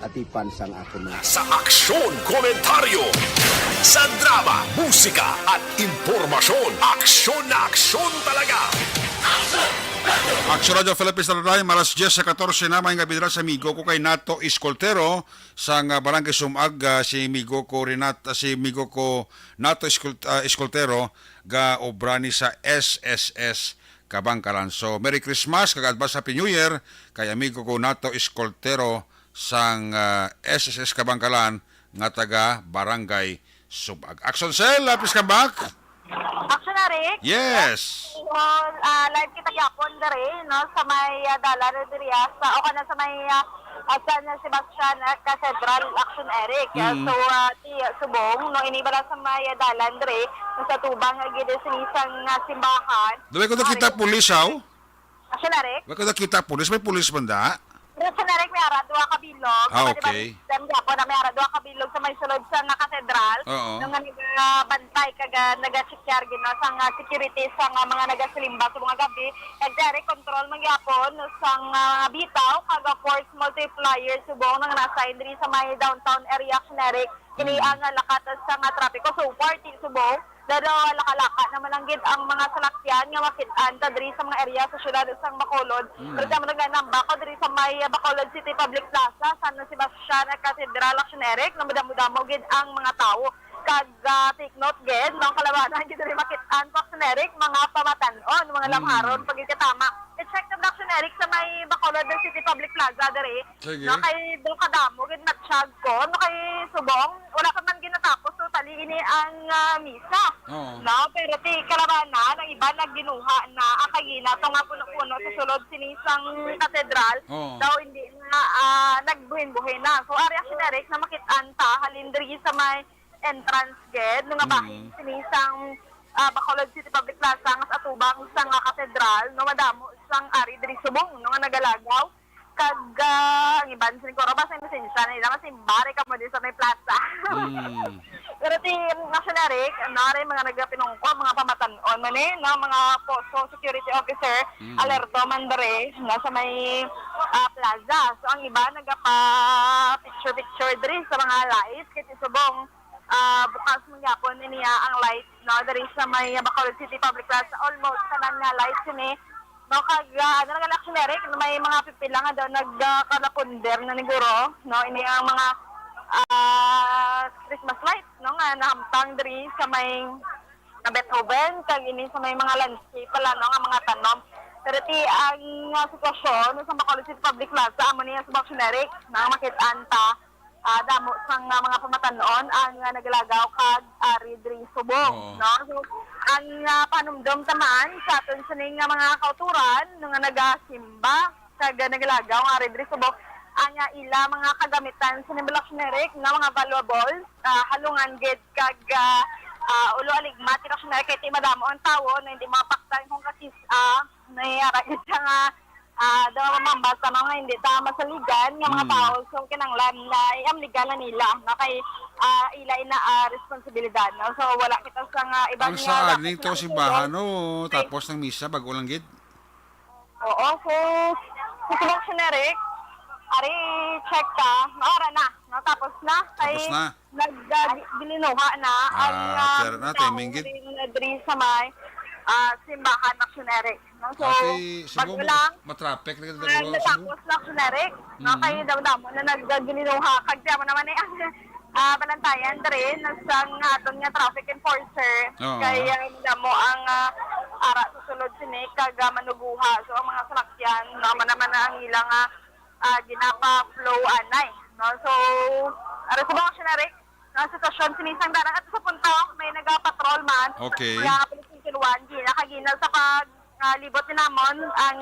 [SPEAKER 10] atipan sang akon
[SPEAKER 2] Sa aksyon, komentaryo, sa drama, musika at impormasyon, aksyon na aksyon talaga.
[SPEAKER 5] Aksyon Radio Philippines Talalay, malas 10 sa 14 na may ngabidra sa amigo ko kay Nato Escoltero sa Barangay Sumag si amigo ko Nato Escoltero ga obrani sa SSS Kabangkalan. So Merry Christmas kag advance Happy New Year kay amigo ko Nato Escoltero sang SSS Kabangkalan nga taga Barangay Subag. Action Cell, lapis ka back?
[SPEAKER 14] Action na, Rick?
[SPEAKER 5] Yes.
[SPEAKER 14] Live kita yapon dere, no, sa may dalan diri sa o kana sa may San Sebastian Cathedral Action Eric. So ti subong no inibala sa may dalan dere sa tubang gid sinisang simbahan.
[SPEAKER 5] Dili ko kita pulis aw.
[SPEAKER 14] Action na, Rick?
[SPEAKER 5] Wa ko kita pulis, may pulis banda.
[SPEAKER 14] Action na, Rick, may ara duha ka bilog.
[SPEAKER 5] Okay.
[SPEAKER 14] Dem gyapon na may ara duha ka bilog sa may sulod sa katedral. Nung bantay kaga naga-secure gino sang security sang mga nagasimba sa mga gabi. Kag direct control magyapon sang bitaw kaga force multiplier subong nang nasa diri sa may downtown area Eric. Kini ang lakat sa trapiko so party subong. Pero laka-laka naman ang gid ang mga salakyan nga makit-an ta diri sa mga area sa syudad sang Bacolod. Pero damo nagnamba ko diri sa may Bacolod City Public Plaza San Sebastian Cathedral Action Eric na madamo gid ang mga tawo. Kag take note gid ng kalabanan gid diri makit-an pa Action Eric mga pamatan-on mga lamharon pag tama. I-check the Action Eric sa may Bacolod City Public Plaza diri. No kay do kadamo gid matsyag ko no kay subong wala ka man ginatapos so tali ini ang misa. No, pero ti kalabanan ang iba nagginuha na akagina to nga puno-puno sa sulod sinisang katedral. Daw hindi na nagbuhin-buhin na. So area Eric na makit-an ta halin diri sa may entrance gate nung bahin sinisang Bacolod City Public Plaza nga sa atubang sang katedral no madamo sang ari diri subong no nga nagalagaw kag ang iban sin ko basta mesensya na ila masimbare ka mo di sa may plaza. Pero ti nationary rin mga nagapinungko mga pamatan-on man no mga posto security officer alerto man dere na sa may plaza. So ang iba nagapa picture diri sa mga lights kiti subong bukas magyapon niya ang light no diri sa may Bacolod City Public Plaza almost tanan nga lights ni no kag ano nga Action Eric may mga pipila nga daw nagkalaponder na niguro no ini ang mga Christmas lights no nga nahamtang diri sa may Beethoven kag ini sa may mga landscape pala no nga mga tanom. Pero ti ang sitwasyon sa Bacolod City Public Plaza amo niya sa Action Eric na makit-an ta damo sang mga pamatan-on ang naglagaw kag ari diri subong no so ang panumdom taman sa aton sining mga kauturan nga nagasimba kag naglagaw ari diri subong ang ila mga kagamitan sa Action Eric nga mga valuables halungan gid kag ulo aligmat Action Eric kay ti madamo ang tawo na hindi mapaktan kung kasi nayara gid nga daw mambasa mga hindi ta masaligan nga mga tao so kinanglan na iamligalan nila na kay ila ina responsibilidad no so wala kita sa ibang
[SPEAKER 5] ang saan ning to simbahan no tapos ng misa bago lang gid.
[SPEAKER 14] Oo so sa Action Eric ari check ka ora na no tapos na kay naggilinuha na ang
[SPEAKER 5] timing gid
[SPEAKER 14] diri sa may simbahan Action Eric. No? So, pag lang,
[SPEAKER 5] matraffic na
[SPEAKER 14] natapos na Action Eric, no? Kaya daw-damo na naggilinuha. Kagsiya mo naman balantayan rin sa aton nga traffic enforcer. Kaya mo ang ara susunod sinik kag manuguha. So, ang mga salakyan, naman ang ilang ginapa-flow anay. No? So, ara sa Action Eric, na sitwasyon sinisang darang at sa punta may nagapatrol man.
[SPEAKER 5] Okay.
[SPEAKER 14] Kaya Kilwan, nakaginaw sa paglibot ni namon ang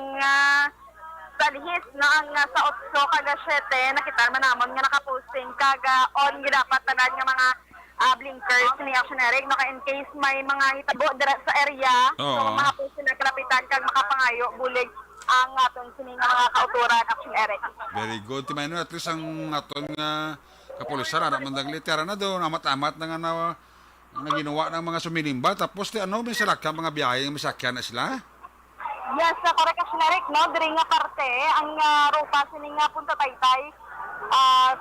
[SPEAKER 14] salihis na ang sa 8 kaga 7 nakita man namon nga nakaposting kaga on gidapat tanan nga mga blinkers ni Action Eric no in case may mga hitabo dira sa area so mga posting na kalapitan kag makapangayo bulig ang aton sini nga mga kauturan Action Eric.
[SPEAKER 5] Very good. Timano at least ang aton nga kapulisan ara man litera na do amat-amat na nga na ginawa ng mga sumilimba tapos may salakyan mga biyahe yung masakyan na sila.
[SPEAKER 14] Yes, correct Action Eric no diri nga parte ang ruta sining Punta Taytay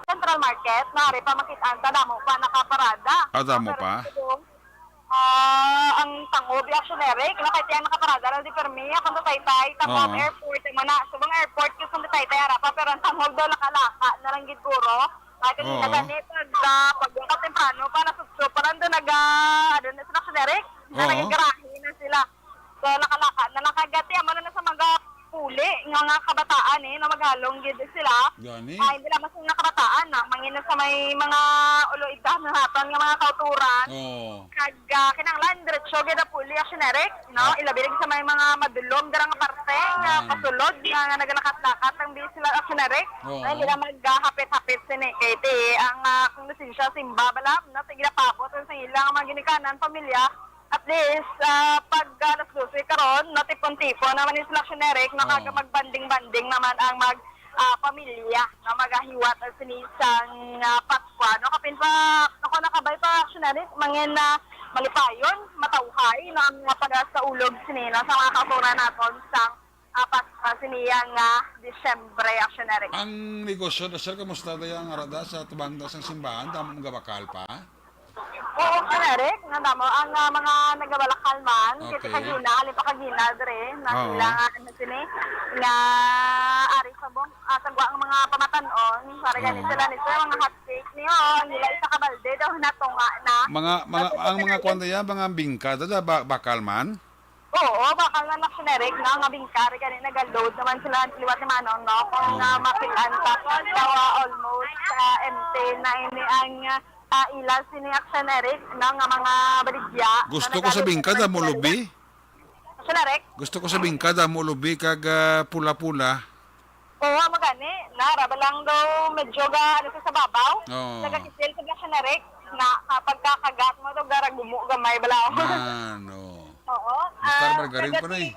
[SPEAKER 14] Central Market na ari pa makit-an ta damo pa nakaparada.
[SPEAKER 5] Damo pa.
[SPEAKER 14] Ang tangob Action Eric no kay tiyang nakaparada ra di permi Punta Taytay tapos airport man sa mga airport kay Punta Taytay ara pa pero ang tangob daw lakalaka na lang gid guro. Ay kanina ganit pag temprano pa nasutso parang doon na sa Action Eric na nagagarahe na sila so nakalaka na nakagati amo na sa mga puli nga kabataan na maghalong gid sila.
[SPEAKER 5] Gani?
[SPEAKER 14] Ay hindi lamang sa mga kabataan na mangina sa may mga ulo-idah na naton nga mga kauturan.
[SPEAKER 5] Oh.
[SPEAKER 14] Kag kinanglan diretso gid puli actioneric, no? Ilabirig sa may mga madulom darang parte nga pasulod nga nagalakat-lakat ang di sila actioneric. Ay hindi na maghapit-hapit sini kay ang kung lisensya simba balam na tigila papot sa ilang mga ginikanan pamilya. At least, pag alas 12 karon, natipon-tipon naman yung actioneric, nakaga magbanding-banding naman ang pamilya na magahiwat at sinisang Paskwa. No, kapin pa, ako nakabay pa actioneric, mangin na malipayon, matawhay, na ang pag sa ulog sinina sa mga kauturan natin sa Paskwa siniyang Disyembre actioneric.
[SPEAKER 5] Ang negosyo, sir, kamusta na yung arada sa tubangda sa simbahan? Damo mga bakal pa?
[SPEAKER 14] Oo, actioneric, nga damo ang mga nagabalakal man,
[SPEAKER 5] Okay.
[SPEAKER 14] kita kagina, alin pa kagina dre, na
[SPEAKER 5] Oo.
[SPEAKER 14] sila sini, nga ari sabong, sagwa ang mga pamatanon, para ganit sila nito, mga hot cake niyo, nila isa kabalde daw natunga na.
[SPEAKER 5] Ang mga kwanda yan, mga bingka, bakal man?
[SPEAKER 14] Oo, bakal na actioneric na, nga bingkari, ganit nag-load naman sila, liwat ni Manong, no, kung makitaan tapos, daw almost empty na ini ang ilas sini actioneric na nga mga baligya.
[SPEAKER 5] Gusto ko sa bingka, damo lubi.
[SPEAKER 14] Actioneric?
[SPEAKER 5] Gusto ko sa bingka, damo lubi, kag pula-pula.
[SPEAKER 14] Oo, magani. Naraba lang daw medyo ano sa babaw.
[SPEAKER 5] Oo.
[SPEAKER 14] Nagakisil sa actioneric na kapag kakagat mo daw garagumo gamay balaw.
[SPEAKER 5] Ano?
[SPEAKER 14] Oo.
[SPEAKER 5] Star Margarin pa na eh.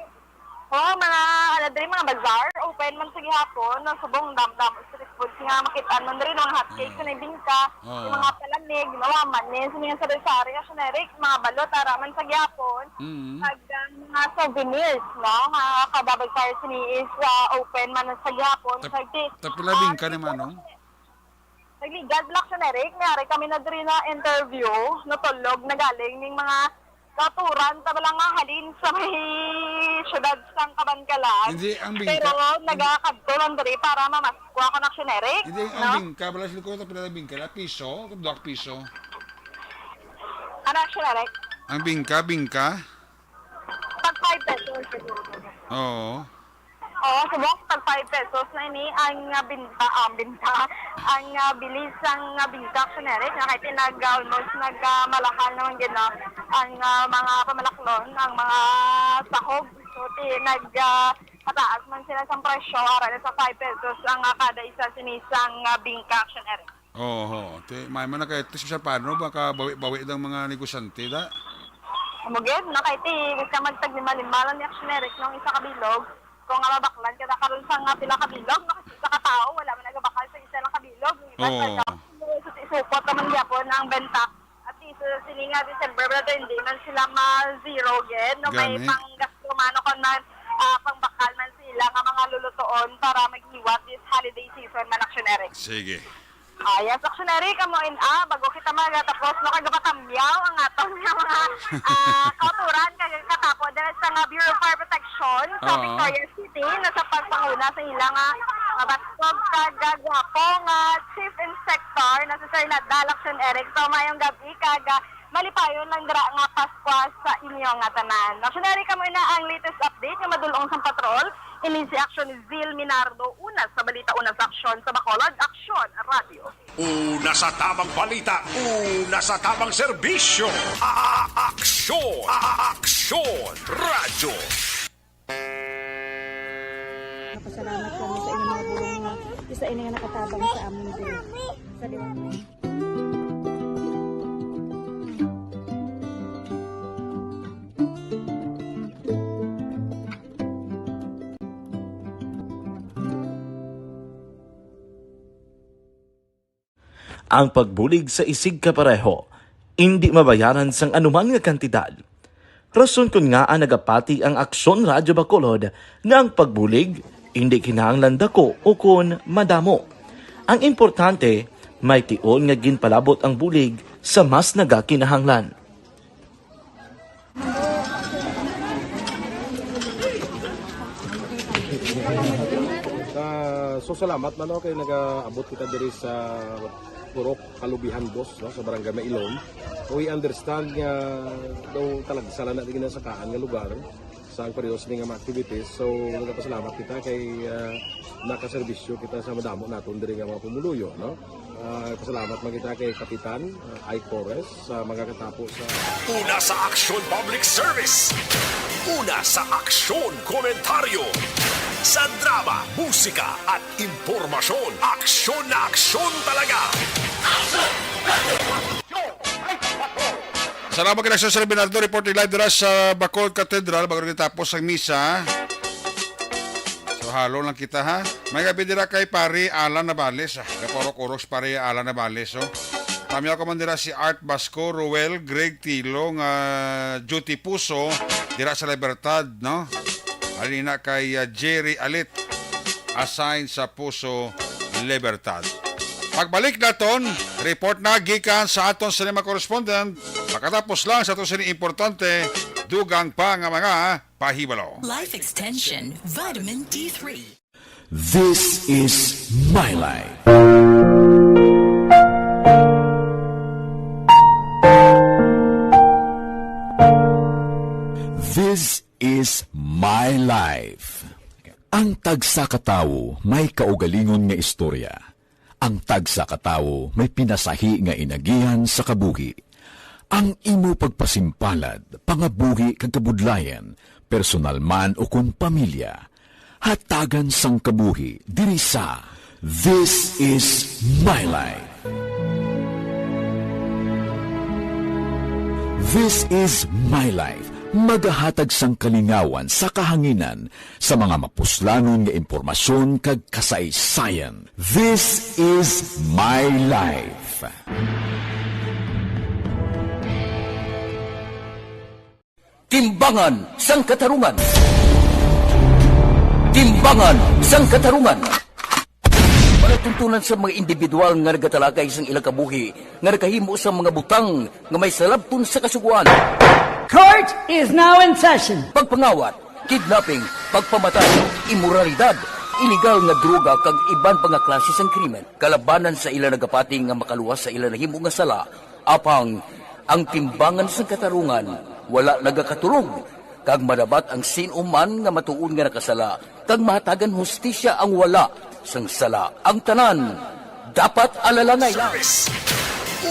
[SPEAKER 14] Oo, mga mga bazaar, open man sa gihapon, ng subong dam-dam street food nga makitaan man rin mga hotcakes na bingka, yung mga palamig, nawaman din sa mga sari-sari actioneric, mga balot araman sa gihapon, mga souvenirs, no? Mga kababagay sini is open man sa gihapon.
[SPEAKER 5] Tapila bingka ni Manong?
[SPEAKER 14] Nagligad lang actioneric, ngayari kami na rin na interview, natulog na galing ng mga kauturan, tabalang nga halin sa may syudad sang Kabankalan.
[SPEAKER 5] Hindi, ang bingka.
[SPEAKER 14] Pero nagakadto lang diri para mamaskwa ko ng actioneric.
[SPEAKER 5] Hindi, ang bingka, balas ko ito pila bingka, piso, 2 piso.
[SPEAKER 14] Ano actioneric?
[SPEAKER 5] Ang bingka?
[SPEAKER 14] Pag 5 pesos.
[SPEAKER 5] Oo.
[SPEAKER 14] Oo, subok pag 5 pesos na ini ang binta, ang bilis ang binta actioneric na kahit almost nagmalakal naman gina ang mga pamalaklon, ang mga sahog. So, nagpataas man sila sa presyo, aral sa 5 pesos ang kada isa sinisang bingka actioneric.
[SPEAKER 5] Oo. May man na kayo, sa paano, baka bawi-bawi ng mga negosyante, da?
[SPEAKER 14] Umugid, na kahit gusto magtaglimalimalan ni actioneric ng isa kabilog, kung nga mabaklan, kada karoon sa pila kabilog, nakasisa ka tao, wala man nagabakal sa isa lang kabilog. Isupot naman yapon ang benta. At sininga December, pero hindi man sila ma-zero again. No, may panggasto man o pangbakal man sila nga mga lulutoon para maghiwat this holiday season man actioneric.
[SPEAKER 5] Sige.
[SPEAKER 14] Yes, actioneric, kamuin bago kita magatapos, no, kagapatamyaw ang aton nga mga kauturan, katapo dahil sa Bureau of Fire Protection sa Victoria City, nasa pagpanguna sa ilang mabaskog kagagwapo nga Chief Inspector na sa Sir Nadal Actioneric. So, mayong gabi, malipayon lang dira nga Paskwa sa inyong tanan. Actioneric, kamuin na ang latest update nga madulong sa patrol. Ini si Action Zil Minardo, una sa balita, una sa aksyon sa Bacolod, Aksyon Radio.
[SPEAKER 2] Una sa tamang balita, una sa tamang serbisyo. Aksyon! Aksyon Radio!
[SPEAKER 6] Napasalamat kami sa inyong mga bulong nga isa ini nga nakatabang sa amin din. Sa liwanag.
[SPEAKER 7] Ang pagbulig sa isig kapareho, hindi mabayaran sang anuman nga kantidad. Rason kun nga ang nagapati ang Aksyon Radyo Bacolod nga ang pagbulig hindi kinahanglan dako o kun madamo. Ang importante, may tion nga ginpalabot ang bulig sa mas nagakinahanglan.
[SPEAKER 8] So salamat man kay nagaabot kita diri sa Purok Kalubihan Boss, no, sa Barangay Mailom. We understand nga daw talagsala na din sa kaan nga lugar sa ang pareho sa mga activities. So nagpasalamat kita kay nakaserbisyo kita sa madamo naton diri nga mga pumuluyo, no? Pasalamat man kita kay Kapitan Ike Torres sa mga katapo sa
[SPEAKER 2] Una sa aksyon public service. Una sa aksyon komentaryo. Sa drama, musika at impormasyon. Aksyon na aksyon talaga.
[SPEAKER 5] Salamat kina Sir Bernardo, reporting live dira sa Bacolod Cathedral bago tapos ang misa. So halo lang kita ha. May gabi dira kay pari Alan Navales. Kaporok-orok pari Alan Navales. So kami ako man dira si Art Basco, Ruel, Greg Tilo, Juti Puso dira sa Libertad, no? Alina kay Jerry Alit assigned sa Puso Libertad. Pagbalik naton, report na gikan sa aton cinema correspondent. Pagkatapos lang sa aton sini importante, dugang pa nga mga pahibalo.
[SPEAKER 15] Life Extension Vitamin D3.
[SPEAKER 16] This is my life. This is my life. Ang tagsa katawo may kaugalingon nga istorya. Ang tagsa katawo may pinasahi nga inagihan sa kabuhi. Ang imo pagpasimpalad, pangabuhi kag kabudlayan, personal man o kun pamilya, hatagan sang kabuhi diri sa This is my life. This is my life. Magahatag sang kalingawan sa kahanginan sa mga mapuslanon nga impormasyon kag kasaysayan. This is my life.
[SPEAKER 17] Timbangan sang katarungan. Timbangan sang katarungan. Panatuntunan sa mga individual nga nagatalagay sang ilang kabuhi nga nakahimo sa mga butang nga may salabton sa kasuguan.
[SPEAKER 18] Court is now in session.
[SPEAKER 17] Pagpangawat, kidnapping, pagpamatay, imoralidad, iligal nga droga kag iban pa nga klase sang krimen. Kalabanan sa ila nagapating nga makaluwas sa ila nahimo nga sala, apang ang timbangan sang katarungan wala nagakatulog. Kag madabat ang sinuman nga matuon nga nakasala, kag mahatagan hustisya ang wala sang sala. Ang tanan dapat alalangay.
[SPEAKER 2] Service.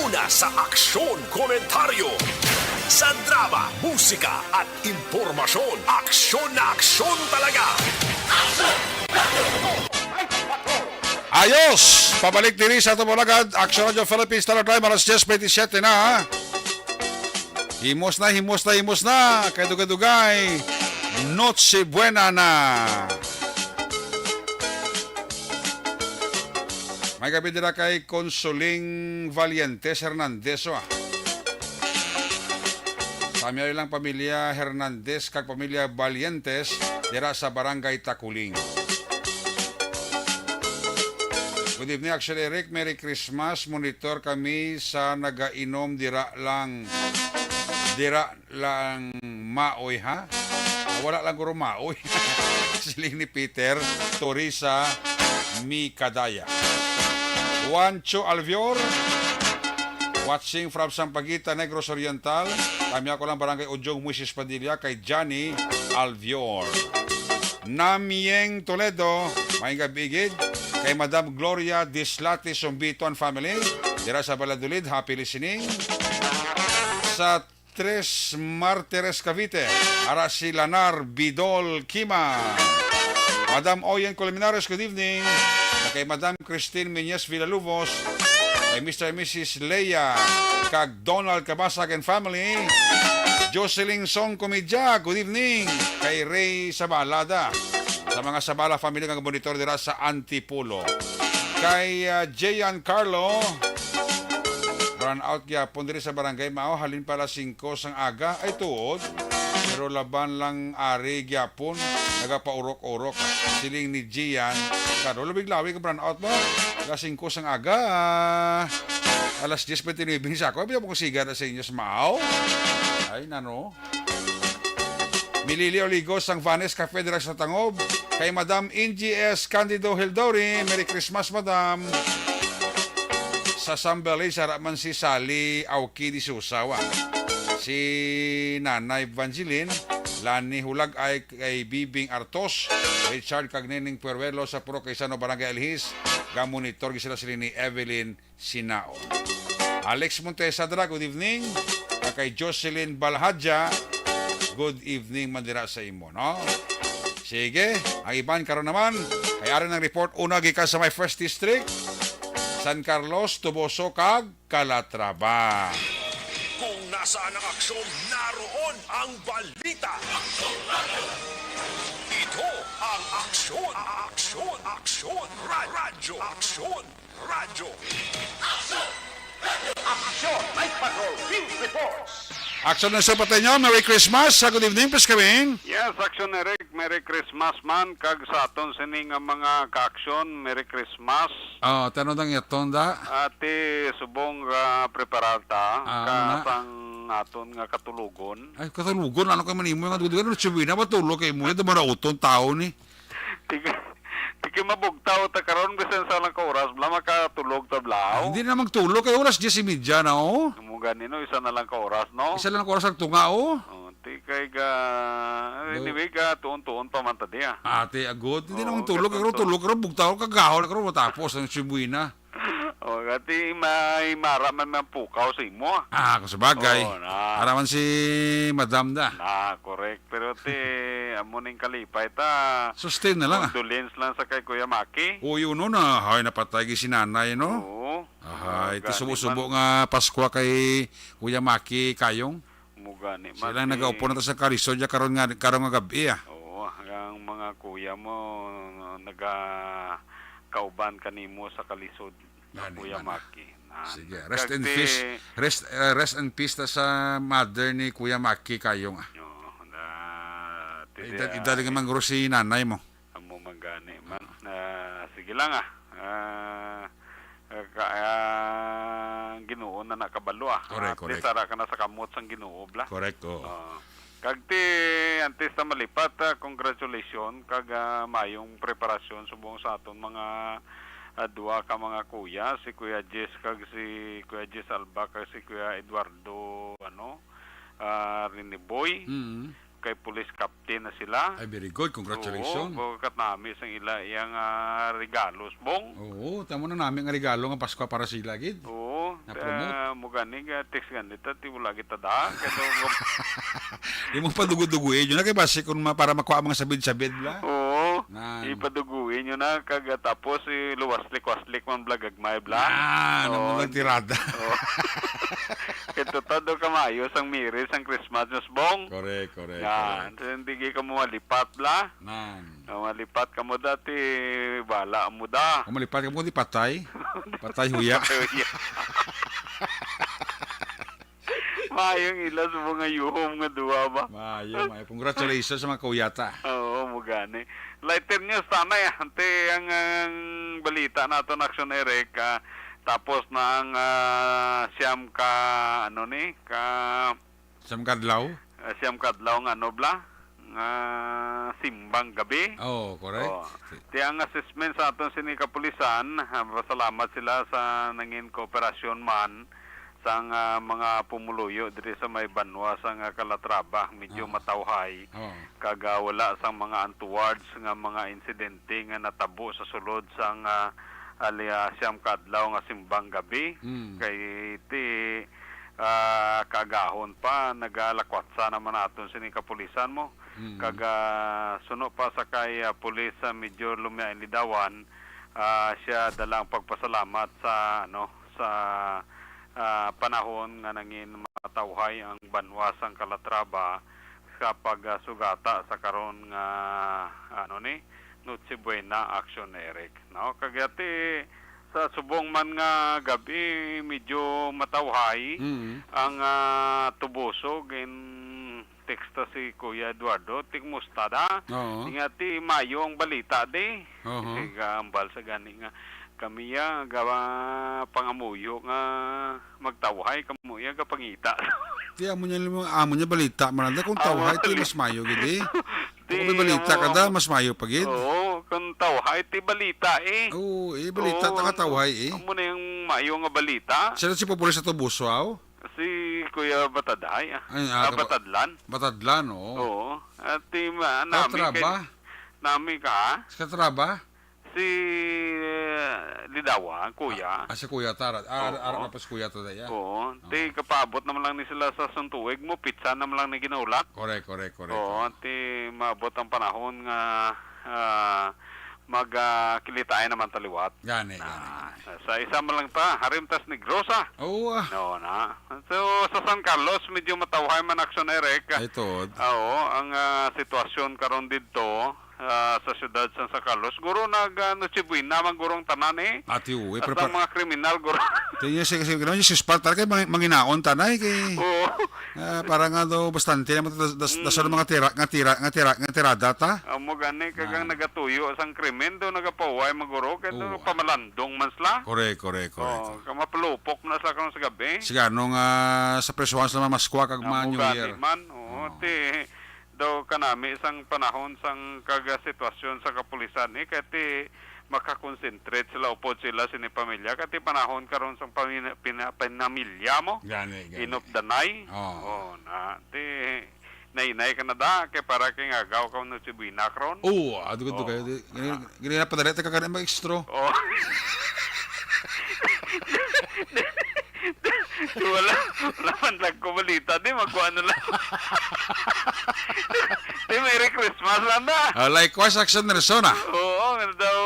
[SPEAKER 2] Una sa aksyon komentaryo. Sa drama, musika at impormasyon. Aksyon na aksyon talaga.
[SPEAKER 5] Ayos! Pabalik diri sa Tumulagad, Action Radio Philippines Standard Time, alas 10:27 na ha. Himos na, kay dugay-dugay. Noche buena na. May gabi dira kay Consoling Valientes Hernandez Kami lang pamilya Hernandez kag pamilya Valientes dira sa Barangay Takuling. Good evening, actually Eric, Merry Christmas. Monitor kami sa nagainom dira lang maoy ha. Wala lang guro maoy. Siling ni Peter Torisa Mikadaya. Juancho Alvior watching from Sampaguita, Negros Oriental. Kami ako lang Barangay Ujong, Muisis Padilla, kay Johnny Alvior. Namieng Toledo, may gabigid, kay Madam Gloria Dislati Sumbiton family, dira sa Baladolid, happy listening. Sa Tres Martires Cavite, ara si Lanar Bidol Kima. Madam Oyen Colmenares, good evening. Kay Madam Christine Menyes Villalubos, kay Mr. and Mrs. Leia kag Donald Cabasag and family. Jocelyn Song Comedya, good evening. Kay Ray Sabalada, sa mga Sabala family kang monitor dira sa Antipolo. Kay Jayan Carlo, run out gyapon diri sa barangay Mao, halin pala 5 sang aga ay tuod. Pero laban lang ari gyapon, nagapaurok-urok. Siling ni Gian, karo labig-lawig ang run out mo. Alas 5 sang aga, alas 10:29 sa ako. Abi mo siga na sa inyo sa Mao. Ay nano. Milili Oligos sang Vanes Cafe dira sa Tangob. Kay Madam NGS Candido Hildori, Merry Christmas Madam. Sa Sambali, saraman si Sally Auki di Susawa. Si Nanay Evangeline, Lani hulag ay kay Bibing Artos, Richard Cagnening Puervelo sa Puro Quezano Barangay Alhis, gamonitor sila ni Evelyn Sinao. Alex Montesadra, good evening. Kay Jocelyn Balhadja, good evening mandira sa imo, no? Sige, ang iban karon naman, kay ari ng report una gikan sa my first district, San Carlos, Tuboso, kag Calatrava.
[SPEAKER 2] Kung nasaan ang aksyon, naroon ang balita. Ito ang aksyon, aksyon, aksyon, radyo, aksyon, radyo.
[SPEAKER 13] Aksyon! Night Patrol Field Reports!
[SPEAKER 5] Action na sa patay nyo, Merry Christmas, good evening, please kami.
[SPEAKER 19] Yes, Action Eric, Merry Christmas man, kag sa aton sining mga ka-aksyon, Merry Christmas.
[SPEAKER 5] Tanong lang yaton da.
[SPEAKER 19] Ati subong preparata, kasang aton nga katulugon.
[SPEAKER 5] Ay, katulugon, ano kayo manimo nga dudugan, sabihin na matulog kayo mo, ito marauton tao ni.
[SPEAKER 19] Tiki mabugtaw ta karon bisan sa lang ka oras, bla makatulog ta blaw.
[SPEAKER 5] Hindi na magtulog kayo, oras 10:30 na oh.
[SPEAKER 19] Mo ganino, isa na lang ka oras, no?
[SPEAKER 5] Isa lang ka oras ang tunga oh.
[SPEAKER 19] Tikay ka, anyway ka, tuon-tuon pa man ta diya.
[SPEAKER 5] Ate, agod, hindi na magtulog, kayo tulog, kayo bugtaw, kagahol, kayo matapos, ang sibuina.
[SPEAKER 19] O, gati may maraman man pukaw sa imo.
[SPEAKER 5] Kasabagay. Araman si Madam da.
[SPEAKER 19] Correct. Pero amo ning kalipay ta.
[SPEAKER 5] Sustain na lang.
[SPEAKER 19] Condolence lang sa kay Kuya Maki.
[SPEAKER 5] O yun na, hay napatay si nanay, no?
[SPEAKER 19] Oo.
[SPEAKER 5] Ito subo-subo nga Pasko kay Kuya Maki kayong.
[SPEAKER 19] Mugani.
[SPEAKER 5] Sila nagaupo na sa Karisodya karon nga gabi
[SPEAKER 19] Oo, ang mga kuya mo kauban kanimo sa kalisod. Kuya Maki.
[SPEAKER 5] Sige, rest in peace ta sa mother ni Kuya Maki kayong. Idali nga mangro si nanay mo.
[SPEAKER 19] Amo magani man. Sige lang Ginoo na nakabalo
[SPEAKER 5] Correct.
[SPEAKER 19] Sara ka na sa kamot sang Ginoo bla.
[SPEAKER 5] Correct
[SPEAKER 19] Kagti antes ta malipat, congratulations kag mayong preparasyon subong sa aton mga duwa ka mga kuya, si Kuya Jess kag si Kuya Jess Alba kag si Kuya Eduardo Riniboy. Kay police captain na sila.
[SPEAKER 5] Ay, very good, congratulations.
[SPEAKER 19] Oo, kat nami sang ila iyang regalos bong.
[SPEAKER 5] Oo, tamo na namin nga regalo nga Pasko para sila gid.
[SPEAKER 19] Oo, mugani nga text ganito ti wala kita da.
[SPEAKER 5] Di mo padugo-duguin yun na kay base kung para makuha mga sabid-sabid la.
[SPEAKER 19] Oo, ipaduguin yun na kag tapos luwaslik-waslik man blagagmay bla.
[SPEAKER 5] Namo magtirada.
[SPEAKER 19] Ito todo kamayo sang miris sang Christmas bong.
[SPEAKER 5] Correct.
[SPEAKER 19] Hindi ka mo malipat bla. Malipat ka mo dati, bala mo da.
[SPEAKER 5] Kung malipat ka mo di patay. Patay huya.
[SPEAKER 19] Mayong ilas mo nga yuhom nga duwa ba?
[SPEAKER 5] Mayo. Congratulations sa mga kuyata.
[SPEAKER 19] Oo, mugani. Lighter news sana ante ang balita nato na Action Eric. Tapos na ang siyam kadlaw nga bla nga simbang gabi.
[SPEAKER 5] Correct.
[SPEAKER 19] Ang assessment sa aton sini kapulisan, salamat sila sa nangin kooperasyon man sang mga pumuluyo diri sa may banwa sang Calatrava, medyo matawhay. Kaga wala sang mga untowards nga mga insidente nga natabo sa sulod sang siyam kadlaw nga simbang gabi. Kay kagahon pa nagalakwatsa naman naton sini kapulisan mo. Kaga suno pa sa kay pulis Major Lumian Lidawan, siya dalang pagpasalamat sa sa panahon nga nangin matawhay ang banwa sang Calatrava kapag sugata sa karon nga Noche Buena Action Eric. Kagati sa subong man nga gabi medyo matawhay ang Tuboso teksta si Kuya Eduardo tikmusta da. Ingati mayo ang balita di. Ambal sa gani nga kami gawa pangamuyo nga magtawhay kamuya ka pangita.
[SPEAKER 5] Ti amo niya balita man kung tawhay ti mas mayo gid. Kung may balita ka da mas mayo pa gid.
[SPEAKER 19] Oo, kung tawhay ti balita
[SPEAKER 5] Oo, balita ta katawhay
[SPEAKER 19] Amo na yung mayo nga balita.
[SPEAKER 5] Sino si populis sa Tuboso aw?
[SPEAKER 19] Si Kuya Bataday. Batadlan.
[SPEAKER 5] Batadlan, oo.
[SPEAKER 19] Oo. At
[SPEAKER 5] Katraba?
[SPEAKER 19] Nami ka?
[SPEAKER 5] Katraba?
[SPEAKER 19] Si Lidawa, Kuya.
[SPEAKER 5] Si Kuya Tara. Ara pa si Kuya Tara.
[SPEAKER 19] Oo. Ti kapabot naman lang ni sila sa suntuig mo. Pizza naman lang ni ginaulat.
[SPEAKER 5] Correct.
[SPEAKER 19] Oo. Ti maabot ang panahon nga magkilitain naman taliwat.
[SPEAKER 5] Gani.
[SPEAKER 19] Sa isa man lang ta, harimtas ni Grosa.
[SPEAKER 5] Oo.
[SPEAKER 19] No na. So sa San Carlos medyo matawhay man aksyon Eric.
[SPEAKER 5] Ito.
[SPEAKER 19] Oo, ang sitwasyon karon didto sa siyudad San Carlos, guro Noche Buena man gurong tanan
[SPEAKER 5] Ati uwi,
[SPEAKER 19] at ang mga kriminal guro.
[SPEAKER 5] Tingnan siya kasi gano'n si Sparta kay manginaon tanay kay.
[SPEAKER 19] Oo.
[SPEAKER 5] Para nga daw bastante naman dasal mga tirada ta.
[SPEAKER 19] Amo gani kagang nagatuyo sang krimen do nagapaway maguro kay do pamalandong man sila.
[SPEAKER 5] Correct.
[SPEAKER 19] Oh, kamapalupok na sila karon sa gabi.
[SPEAKER 5] Siga nung sa presuhan sa Maskwa kag New Year.
[SPEAKER 19] Man, ti daw kanami isang panahon sang kaga sitwasyon sa kapulisan kati makakonsentrate sila upod sila sini pamilya kati panahon karon sang pinamilya mo.
[SPEAKER 5] Gani.
[SPEAKER 19] Inop danay. Na ti nainay ka na da kay para kay agaw ka no si Buena karon.
[SPEAKER 5] Adugod kayo. Gini na padala ta ka mag-extra.
[SPEAKER 19] Wala man lang kumalita. Di, magkuha na lang. Di, Merry Christmas lang na.
[SPEAKER 5] Likewise, Action Arizona.
[SPEAKER 19] Oo, daw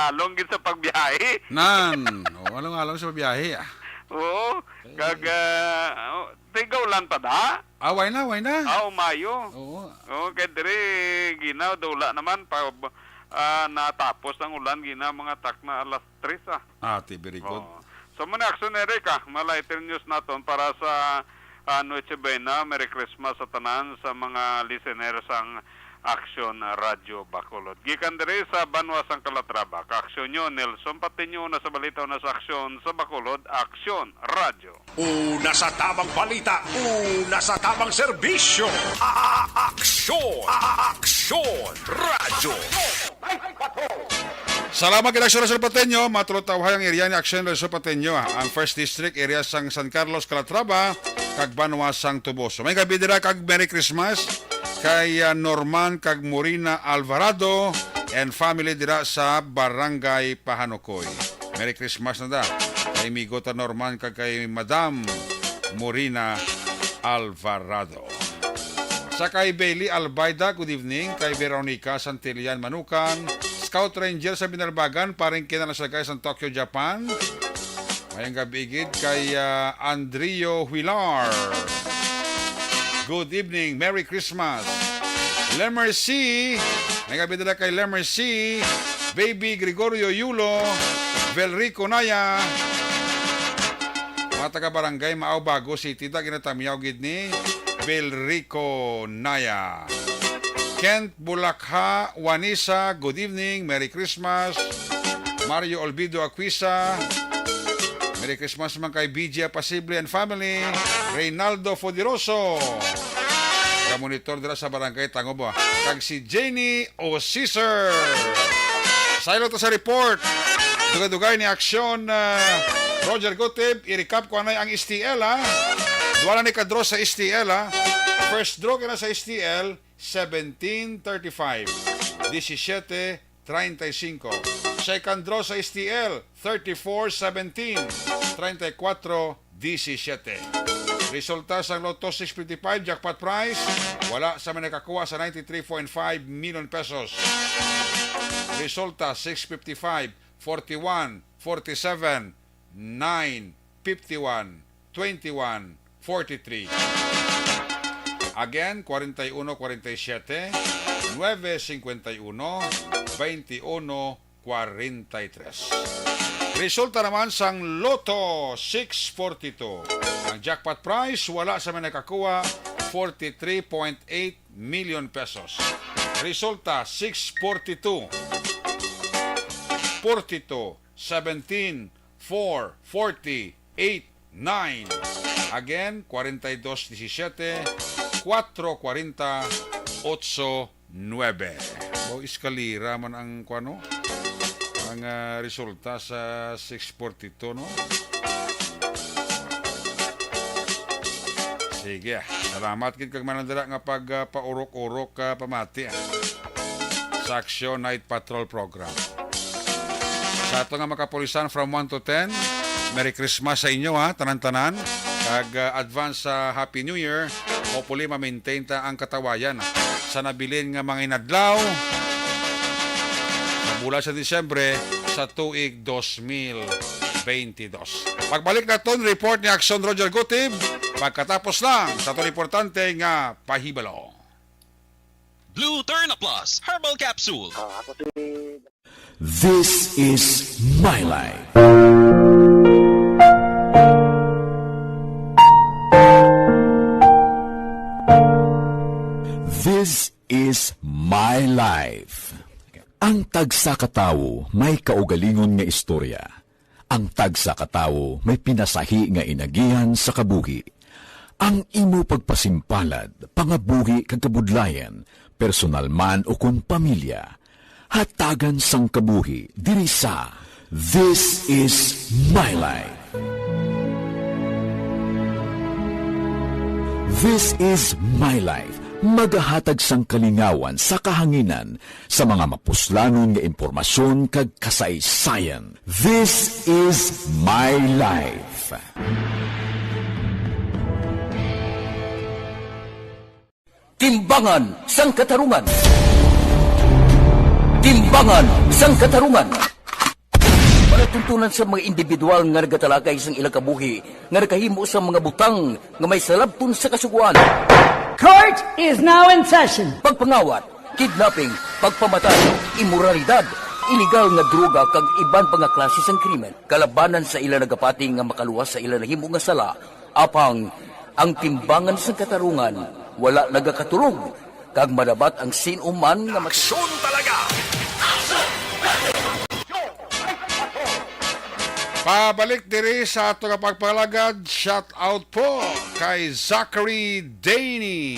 [SPEAKER 19] along gid sa pagbiyahe.
[SPEAKER 5] Along sa pagbiyahe.
[SPEAKER 19] Oo, tigaw lang pa da.
[SPEAKER 5] Why na?
[SPEAKER 19] Mayo. Oo, kaya dire, ginaw, dawla naman, natapos ang ulan, ginaw mga tak na alas 3.
[SPEAKER 5] Very good.
[SPEAKER 19] So muna action Erika, malaiter news naton para sa Noche Buena, Merry Christmas sa tanan sa mga listeners ang Action Radio Bacolod. Gikan diri sa Banwa sang Calatrava, ka-aksyon nyo Nelson Patinyo na sa balita na sa Aksyon sa Bacolod, Action Radio.
[SPEAKER 2] Una sa tamang balita, una sa tamang serbisyo. Aksyon Radio.
[SPEAKER 5] Salamat kay Aksyon Resol Pateño, matulotawhay ang area ni Aksyon Resol Pateño, ang First District area sang San Carlos, Calatrava, kag Banwa sang Tuboso. May gabi dira kag Merry Christmas kay Norman kag Morina Alvarado and family dira sa Barangay Pahanukoy. Merry Christmas na da kay Migota Norman kag kay Madam Morina Alvarado. Sa kay Bailey Albaida, good evening. Kay Veronica Santillan Manukan, Scout Ranger sa Binalbagan, paring kinanasagay sa Tokyo, Japan. Mayang gabigid kay Andrio Huilar. Good evening, Merry Christmas. Lemer C. Mayang gabigid na kay Lemer C. Baby Gregorio Yulo, Velrico Naya. Mga taga-barangay Maaw Bago City, da ginatamiyaw gid ni Velrico Naya. Kent Bulakha Wanisa, good evening, Merry Christmas. Mario Olvido Aquisa, Merry Christmas man kay BJ Pasible and family. Reynaldo Fodiroso, kamonitor dira sa barangay Tangoba. Kag si Jenny O. Caesar. Saylo to sa report. Dugay-dugay ni Aksyon Roger Goteb. I-recap ko anay ang STL Duwala ni kadro sa STL First draw ka na sa STL 17:35 17:35. Second draw sa STL 34:17 34:17. Resulta sa Lotto 655 jackpot prize, wala sa may nakakuha sa 93.5 million pesos. Resulta 655 41 47 9 51 21 43. Again, 41-47, 9-51, 21-43. Resulta naman sang Lotto 642. Ang jackpot prize, wala sa may nakakuha, 43.8 million pesos. Resulta 642, 42, 17, 4, 40, 8, 9. Again, 42-17, 4-40, 8-9. O iskalira man ang kuano? Ang resulta sa 642, no? Sige, salamat gid kag manandira nga pagpaurok-urok pamati sa Action Night Patrol Program. Sa ato nga makapulisan from 1 to 10, Merry Christmas sa inyo ha, tanan-tanan. Kag advance sa Happy New Year. Hopefully ma-maintain ta ang katawayan sa nabilin nga mga inadlaw mula sa Disyembre sa tuig 2022. Pagbalik na ton report ni Action Roger Gutib pagkatapos lang sa itong importante nga pahibalo.
[SPEAKER 20] Blue Turn Plus Herbal Capsule.
[SPEAKER 16] This is My Life. This is My Life. Ang tagsakatawo may kaugalingon nga istorya. Ang tagsakatawo may pinasahi nga inagihan sa kabuhi. Ang imo pagpasimpalad, pangabuhi kag kabudlayan, personal man o kung pamilya, hatagan sang kabuhi diri sa This is My Life. This is My Life. Magahatag sang kalingawan sa kahanginan sa mga mapuslanon nga impormasyon kag kasaysayan. This is My Life.
[SPEAKER 17] Timbangan sang katarungan. Timbangan sang katarungan. Palatuntunan sa mga individual nga nagatalakay sang ilang kabuhi nga nakahimo sa mga butang nga may salabton sa kasuguan.
[SPEAKER 18] Court is now in session.
[SPEAKER 17] Pagpangawat, kidnapping, pagpamatay, imoralidad, iligal nga droga kag iban pa nga klase sang krimen. Kalabanan sa ila nagapati nga makaluwas sa ila nahimo nga sala, apang ang timbangan sa katarungan wala nagakatulog kag madabat ang sinuman nga
[SPEAKER 2] Aksyon talaga!
[SPEAKER 5] Pabalik diri sa ato nga pagpalagad, shout out po kay Zachary Daney.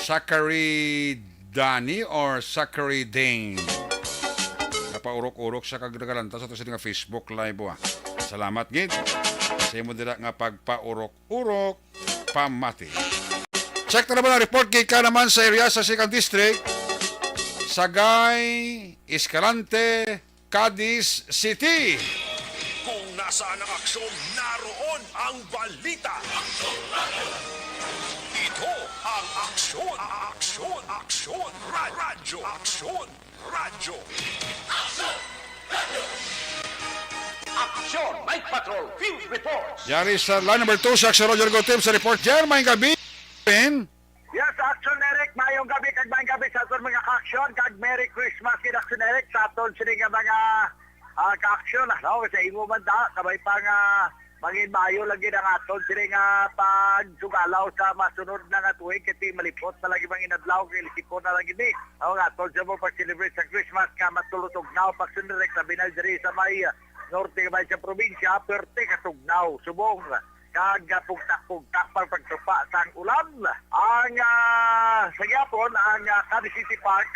[SPEAKER 5] Zachary Dani or Zachary Dane. Napaurok-urok sa kagdagalanta sa ito sa nga Facebook live po. Salamat gid. Sa imo dira nga pagpaurok-urok pamati. Check na naman ang report kay ka naman sa area sa 2nd District. Sagay, Escalante, Cadiz City.
[SPEAKER 2] Kung nasaan ang aksyon, naroon ang balita. Ito ang aksyon, aksyon, aksyon, radyo, aksyon, radyo.
[SPEAKER 13] Action Night Patrol Field Reports.
[SPEAKER 5] Yari sa line number 2 sa Action Roger Gotim sa report. Jermaine gabi.
[SPEAKER 13] Yes, Action Eric, mayong gabi kag mayong gabi sa aton mga ka-action kag Merry Christmas kid Action Eric sa aton sini nga mga ka-action no sa imo man ta kabay pa nga mangin maayo lagi ang aton sini nga pagsugalaw sa masunod na nga tuig kiti malipot na lagi mangin adlaw kay lisiko na lagi ni ang aton sa mo pag-celebrate sa Christmas nga matulutog na pagsunod sa binal diri sa may norte nga sa probinsya perte katugnaw subong kag pugtak-pugtak pagtupa sang ulan. Ang sa gyapon ang Cadiz City Park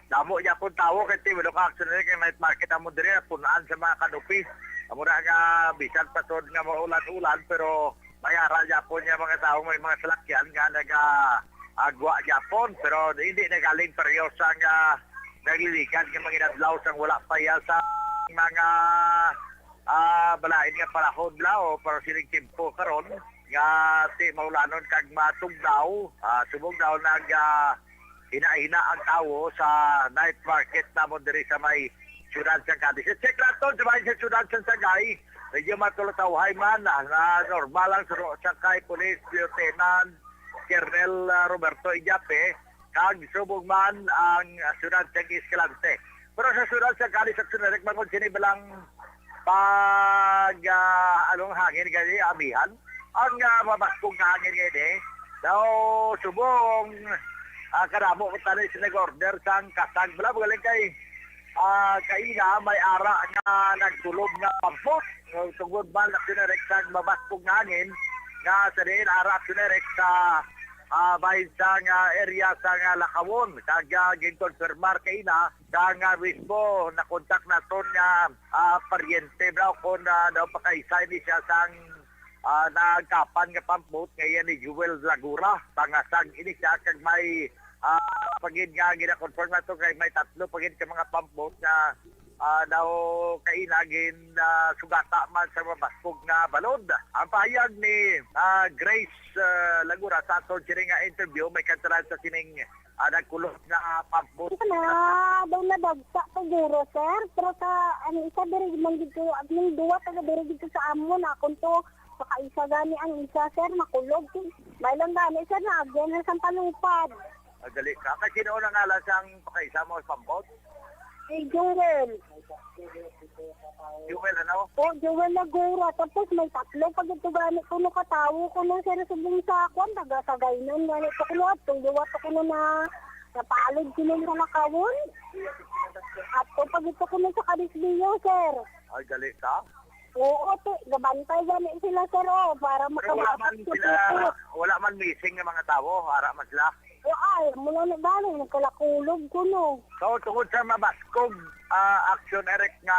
[SPEAKER 13] damo gyapon tawo kay tiwalo ka action kay night market amo diri punaan sa mga kanupi. Amo na nga bisan pa tod nga maulan-ulan pero mayara gyapon nga mga tawo may mga salakyan nga agwa gyapon pero hindi nagaling peryosa nga naglilikan nga mga adlaw sang wala pa ya sa mga balain nga panahon lao para siling timpo karon nga ti maulanon kag matugnaw subong daw nag hina-hina ang tawo sa night market namon diri sa may syudad sa Cadiz. Check naton sa may syudad sa Sagay. Medyo matulataw man na normal lang sa kay Police Lieutenant Colonel Roberto Ijape kag subong man ang syudad sa Escalante. Pero sa syudad sa Cadiz at sunarek magod sini balang pag anong hangin gani amihan ang mabaskong hangin gani daw subong karamo ko tali sa nag-order sang kasag bala galing kay kaina may ara nga nagtulob nga pampot tungod man na sinerek sang mabaskong hangin nga sa din ara sinerek sa bahin sa area sa Lakawon kag ginkonfirmar kay na nga mismo na kontak naton nga paryente daw kon daw pakaisay ni siya sang nagkapan nga pampot ngayon ni Jewel Lagura. Pangasag ini siya kag may pagid nga gina-confirm na to kay may 3 pagid ka mga pampot na daw kainagin sugata man sa mabaskog nga balod. Ang pahayag ni Grace Lagura sa aton sini nga interview may kantaran sa sining nagkulot na pampot.
[SPEAKER 21] Daw na dagsa siguro, sir. Pero sa isa diri man dito at ning duwa taga diri dito sa amon akon to pakaisa gani ang isa, sir, makulog. May lang gani, sir, na agyan sa panupad.
[SPEAKER 13] Dali ka. Kasi noon ang ngalan siyang pakaisa mo sa pampot?
[SPEAKER 21] Joel.
[SPEAKER 13] Joel ano?
[SPEAKER 21] Joel Lagura. Tapos may 3 pag ito gani ko no katawo ko no, sir, subong sa akon. Taga-sagay nun. Gani ko kuno at duwa ko no na napaalod ko nun sa nakawon. At pag ito ko no sa Karisbiyo, sir.
[SPEAKER 13] Ay, dali ka?
[SPEAKER 21] Oo, gabantay gani sila, sir, para makawapag sila.
[SPEAKER 13] Wala man missing ng mga tao, hara man sila.
[SPEAKER 21] Ay, mula na gani, nagkalakulog ko no.
[SPEAKER 13] So, tungkol sa mabaskog action, Eric, nga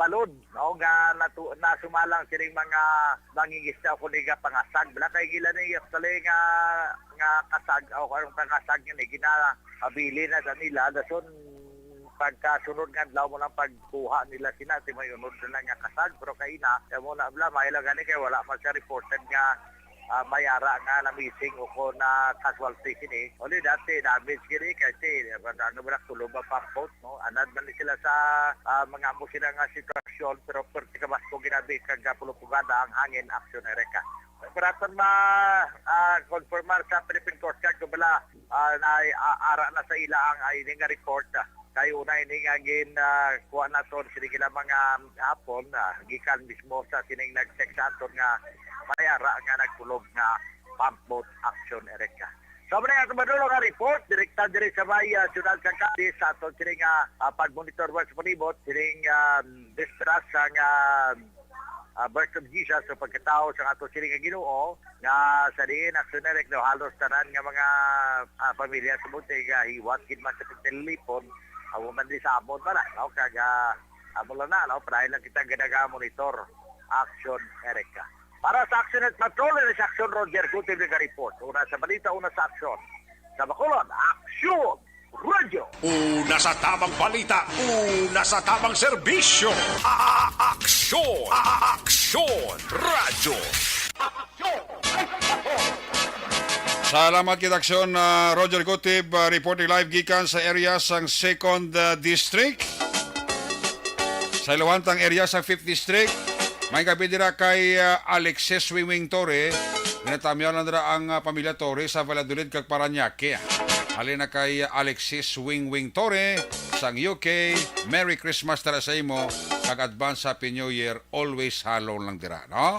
[SPEAKER 13] balod, no, nga nasumalang sining mga mangingisda o kundi nga pangasag. Wala kay gila ni Yapsali nga kasag, o karong pangasag nga ginabili na sa nila. Dason, pagkasunod nga daw mo ng pagkuha nila sinati may unod na nga kasag. Pero kay na, mo na bla, mahila gani kay wala man siya reported nga mayara nga na missing o ko na casualty kini. Oli dati damage kini kasi ano ba tulog ba pampot, no? Anad man sila sa mga mo sila nga sitwasyon pero perti ka mas ko ginabi kag pulupugada ang hangin action Erika. Peratan confirmar sa Philippine Coast Guard bala na ara na sa ila ang ini nga report. Kayo una ini nga kuha na to sila mga hapon gikan mismo sa sining nag-check sa aton nga mayara nga nagkulog nga pampot action Erika. So muna nga tumadulo nga report, direkta diri sa may Syudad sa Cadiz sa aton sining pag-monitor sa panibot, sining distress sa nga birth of Jesus so pagkatao sa ato sining nga Ginoo nga sa diin action Erika no halos tanan nga mga pamilya sa bunte nga hiwat gid man sa pagtilipon man di sa amon para no kaga amon na no para lang kita ganaga monitor action Erika. Para sa Action at Patrol, sa Action Roger Gutib nga report. Una sa balita, una sa aksyon. Sa Bacolod, Action Radio.
[SPEAKER 2] Una sa tamang balita, una sa tamang serbisyo. Aksyon! Aksyon! Radyo!
[SPEAKER 5] Salamat kita aksyon Roger Gutib, reporting live gikan sa area sang 2nd District. Sa ilawantang area sa 5th District. May gabi dira kay Alexis Wingwing Torre. Ginatamyaw lang dira ang pamilya Torre sa Valladolid kag Paranaque. Halina kay Alexis Wingwing Torre sang UK. Merry Christmas tara sa imo kag advance Happy New Year. Always hello lang dira, no?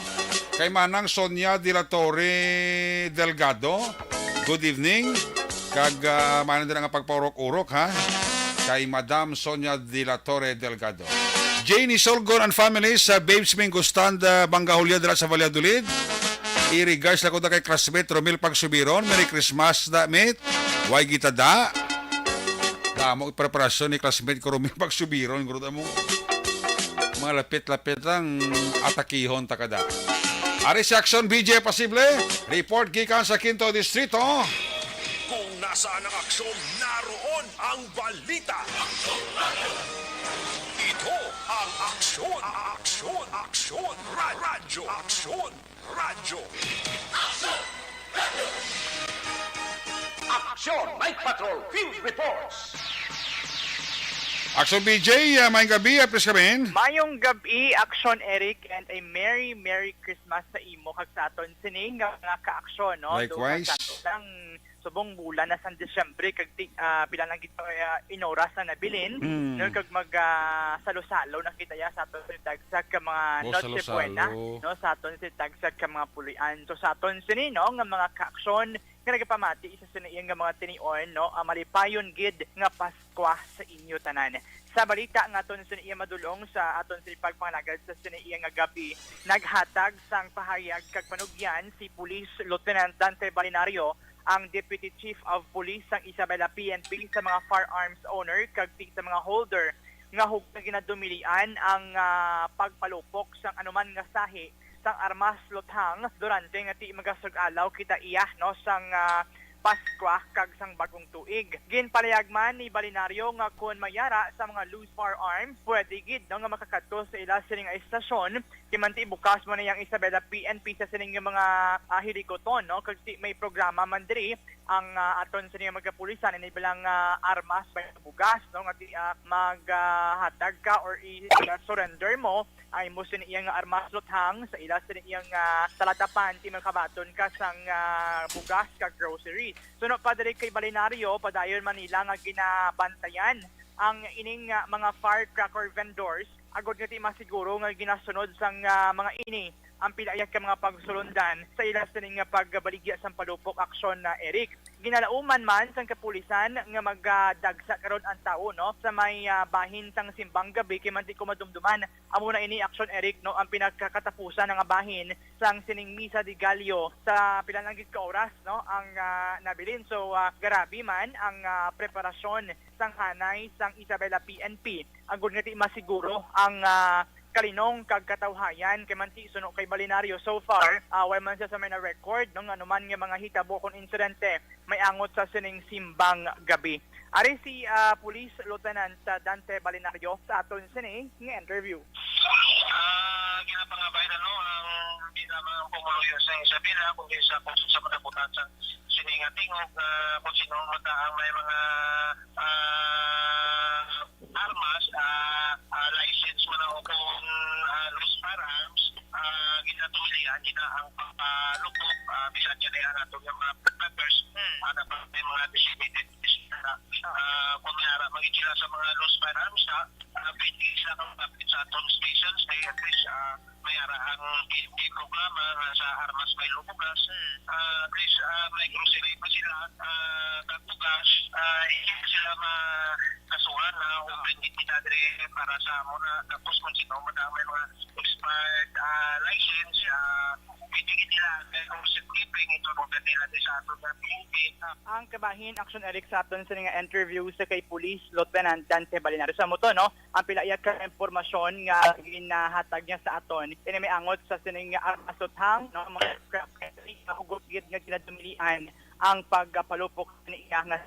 [SPEAKER 5] Kay Manang Sonia de la Torre Delgado. Good evening. Kag manan dira nga pagpaurok-urok ha. Kay Madam Sonia de la Torre Delgado. Janie Solgon and family sa Babes Mingustanda, Bangahulya dira sa Valladolid. I-regards na ko da kay classmate Romil Pagsubiron. Merry Christmas da, mate. Why kita da? Damo preparasyon ni classmate ko Romil Pagsubiron. Guruda mo. Mga lapit-lapit ang atakihon takada. Ari si Action BJ Pasible. Report gikan sa 5th Distrito.
[SPEAKER 2] Kung nasaan ang aksyon, naroon ang balita. Ito ang aksyon, aksyon, aksyon, radyo, aksyon, radyo.
[SPEAKER 17] Aksyon, Night Patrol, Field Reports.
[SPEAKER 5] Action BJ, mayong gabi, please kami.
[SPEAKER 22] Mayong gabi, Action Eric, and a Merry Christmas sa imo kag sa aton sining nga ka-aksyon, no?
[SPEAKER 5] Likewise.
[SPEAKER 22] Doon subong bulan na sa Disyembre kag pila lang gito inoras na nabilin no kag mag salo-salo nakita ya sa aton tagsa ka mga Noche Buena no sa aton tagsa ka mga pulian so sa aton sini no nga mga ka-aksyon nga nagapamati isa sa iyang nga mga tinion no malipayon gid nga Pasko sa inyo tanan. Sa balita nga aton sa iya madulong sa aton sa pagpangalagad sa sinaiya nga gabi naghatag sang pahayag kag panugyan si Police Lieutenant Dante Balinario ang Deputy Chief of Police sang Isabela PNP sa mga firearms owner kag sa mga holder nga hugna ginadumilian ang pagpalupok sang anuman nga sahi sang armas luthang durante nga ti magasug-alaw kita iya no sang Paskwa kag sang bagong tuig. Ginpalayag man ni Balinaryo nga kung mayara sa mga loose firearms, pwede gid no, nga makakadto sa ila sining nga istasyon. Kimanti bukas mo na yung Isabela PNP sa sining nga mga hilikoton. No? Kasi may programa man diri ang aton sa mga magapulisan na bilang armas by bugas. No? Nga maghatag ka or i-surrender mo ay mo sin iyang armas luthang sa ila sin iyang talatapan ti makabaton ka sang bugas ka grocery. Suno pa diri kay Balinaryo padayon Manila nga ginabantayan ang ining mga firecracker vendors agod nga ti masiguro nga ginasunod sang mga ini ang pilayag ka mga pagsulundan sa ila sining nga pagbaligya sang palupok aksyon na Eric. Ginalauman man sang kapulisan nga magdagsa karon ang tao no sa may bahin sang simbang gabi kay man di ko madumduman amo na ini aksyon Eric no ang pinagkakatapusan nga bahin sang sining Misa de Gallo sa pilananggit ka oras no ang nabilin. So grabe man ang preparasyon sang hanay sang Isabela PNP agud nga ti masiguro ang kalinong kagkatawhayan kay manti suno kay Balinaryo so far way man siya sa may na-record no anuman nga mga hitabo kon insidente may angot sa sining simbang gabi. Ari si Police Lieutenant Dante Balinaryo sa aton sini nga interview.
[SPEAKER 1] Ginapangabay na no ang pinamang pumuloy sa Isabela kung sa mataputan sa sining tingog kung sino ang may mga armas license man ako kung loose firearms ginatuluyan gina ang papalupok bisan niya na yan atong yung mga preppers na pa may mga designated kung mayara magigila sa mga loose firearms pwede sa kapapit sa atong stations na at least mayara ang PNP programa sa armas may lubugas at least may grocery pa sila kagbugas hindi sila makasuhan na umbrindit nitadre para sa muna tapos kung sino madamay mga expired license pwede nila grocery keeping ito rin nila sa atong PNP.
[SPEAKER 22] Ang kabahin action Eric sa aton sa nga interview sa kay Police Lieutenant Dante Balinaryo sa moto no ang pilayag ka impormasyon nga ginahatag niya sa aton ini may angot sa sining armas luthang no mga scrap hugot gid nga ginadumilian ang pagpalupok niya nga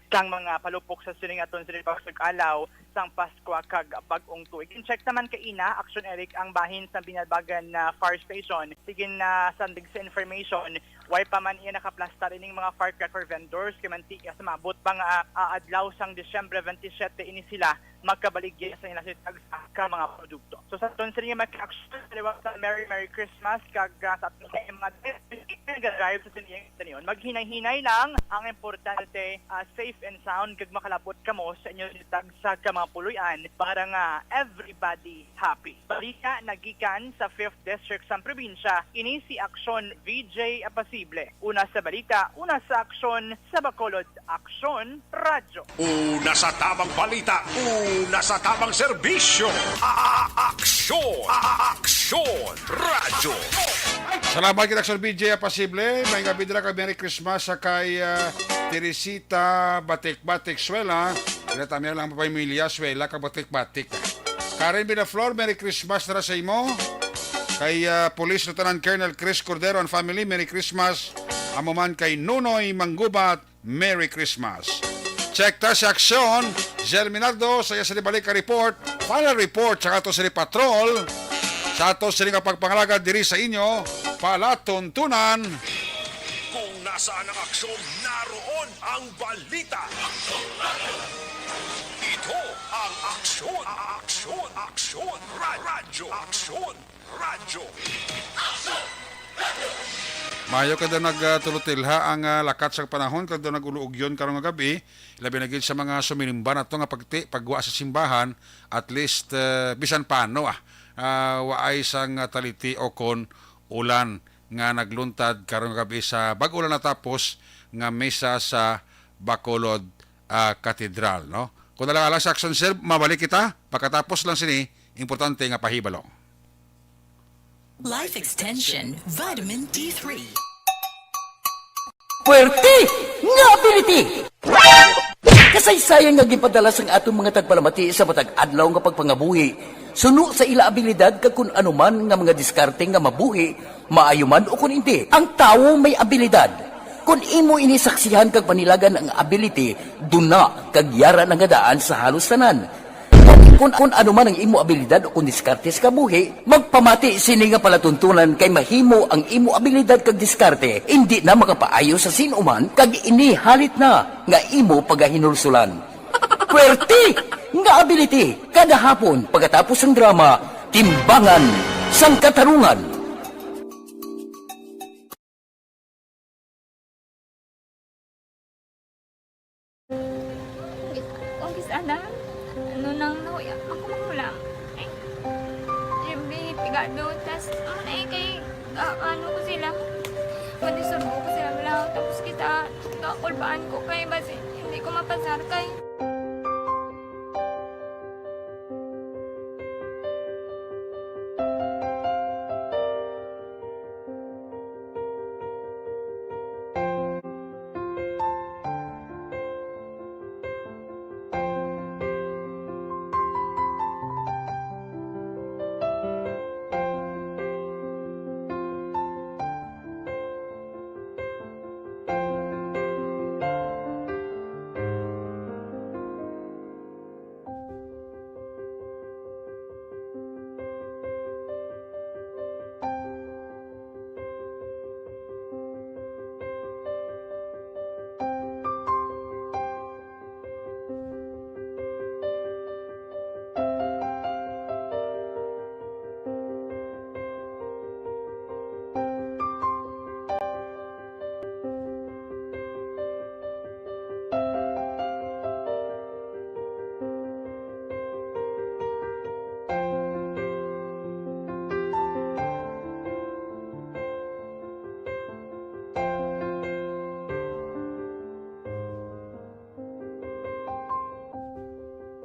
[SPEAKER 22] sang mga palupok sa sining aton sining pagsug-alaw sang Paskwa kag bagong tuig. In-check naman kay ina action Eric ang bahin sa Binalbagan fire station. Sige na sandig sa information why pa man iya nakaplastar ining mga firecracker vendors kay manti sa maabot pang adlaw sang Disyembre 27 ini sila magkabaligya sa ila sa mga produkto. So sa aton sining mag-action sa Merry Christmas kag sa aton mga drive sa sining maghinay-hinay lang ang importante safe and sound kag makalabot kamo sa inyo sa mga puluyan para nga everybody happy. Balita nagikan sa 5th District sa probinsya, ini si Aksyon VJ Apasible. Una sa balita, una sa aksyon sa Bacolod, Aksyon Radyo.
[SPEAKER 2] Una sa tamang balita, una sa tamang serbisyo. Aksyon Radyo.
[SPEAKER 5] Salamat kita Sir BJ Apasible. May gabi dira ka Merry Christmas sa kay Teresita Batik-Batik Suela. Inatamir lang pa pamilya Suela ka Batik-Batik. Karen Binaflor, Merry Christmas na sa imo. Kay Police Lieutenant Colonel Chris Cordero and family, Merry Christmas. Amo man kay Nunoy Manggubat, Merry Christmas. Check ta sa aksyon, Germinardo, saya sa balik ka report, final report sa ato sa patrol, sa ato sa pagpangalaga diri sa inyo, palatuntunan.
[SPEAKER 2] Kung nasaan ang aksyon, naroon ang balita. Ito ang aksyon, radyo.
[SPEAKER 5] Mayo kada nagtulutilha ang lakat sa panahon kada naguluugyon karong gabi labi na gid sa mga suminimba nato nga pagwa sa simbahan at least bisan paano waay sang taliti o kon ulan nga nagluntad karong gabi sa bag-ulan natapos nga mesa sa Bacolod Cathedral no. Kung nalang sa action sir mabalik kita pagkatapos lang sini importante nga pahibalo.
[SPEAKER 15] Life Extension Vitamin D3.
[SPEAKER 17] Puwerte nga ability! Kasaysayan nga gipadala sang atong mga tagpalamati sa matag adlaw nga pagpangabuhi Suno sa ila abilidad kag kun anuman nga mga diskarte nga mabuhi, maayo man o kun hindi. Ang tawo may abilidad. Kung imo inisaksihan kag panilagan ang ability, duna kag yara nga daan sa halos tanan. Kung ano man ang imo abilidad o kung diskarte sa kabuhi, magpamati sini nga palatuntunan kay mahimo ang imo abilidad kag diskarte, hindi na makapaayo sa sinuman kag inihalit na nga imo pagahinulsulan. Pwerte nga ability, kada hapon pagkatapos ng drama, Timbangan sang Katarungan.
[SPEAKER 3] Kung sana, ano nang nauya, ako makulang. Siyempre, pigado, tas, kay, ano ko sila, manisurbo ko sila lang, tapos kita, kakulbaan ko kay, basi, hindi ko mapasar kay.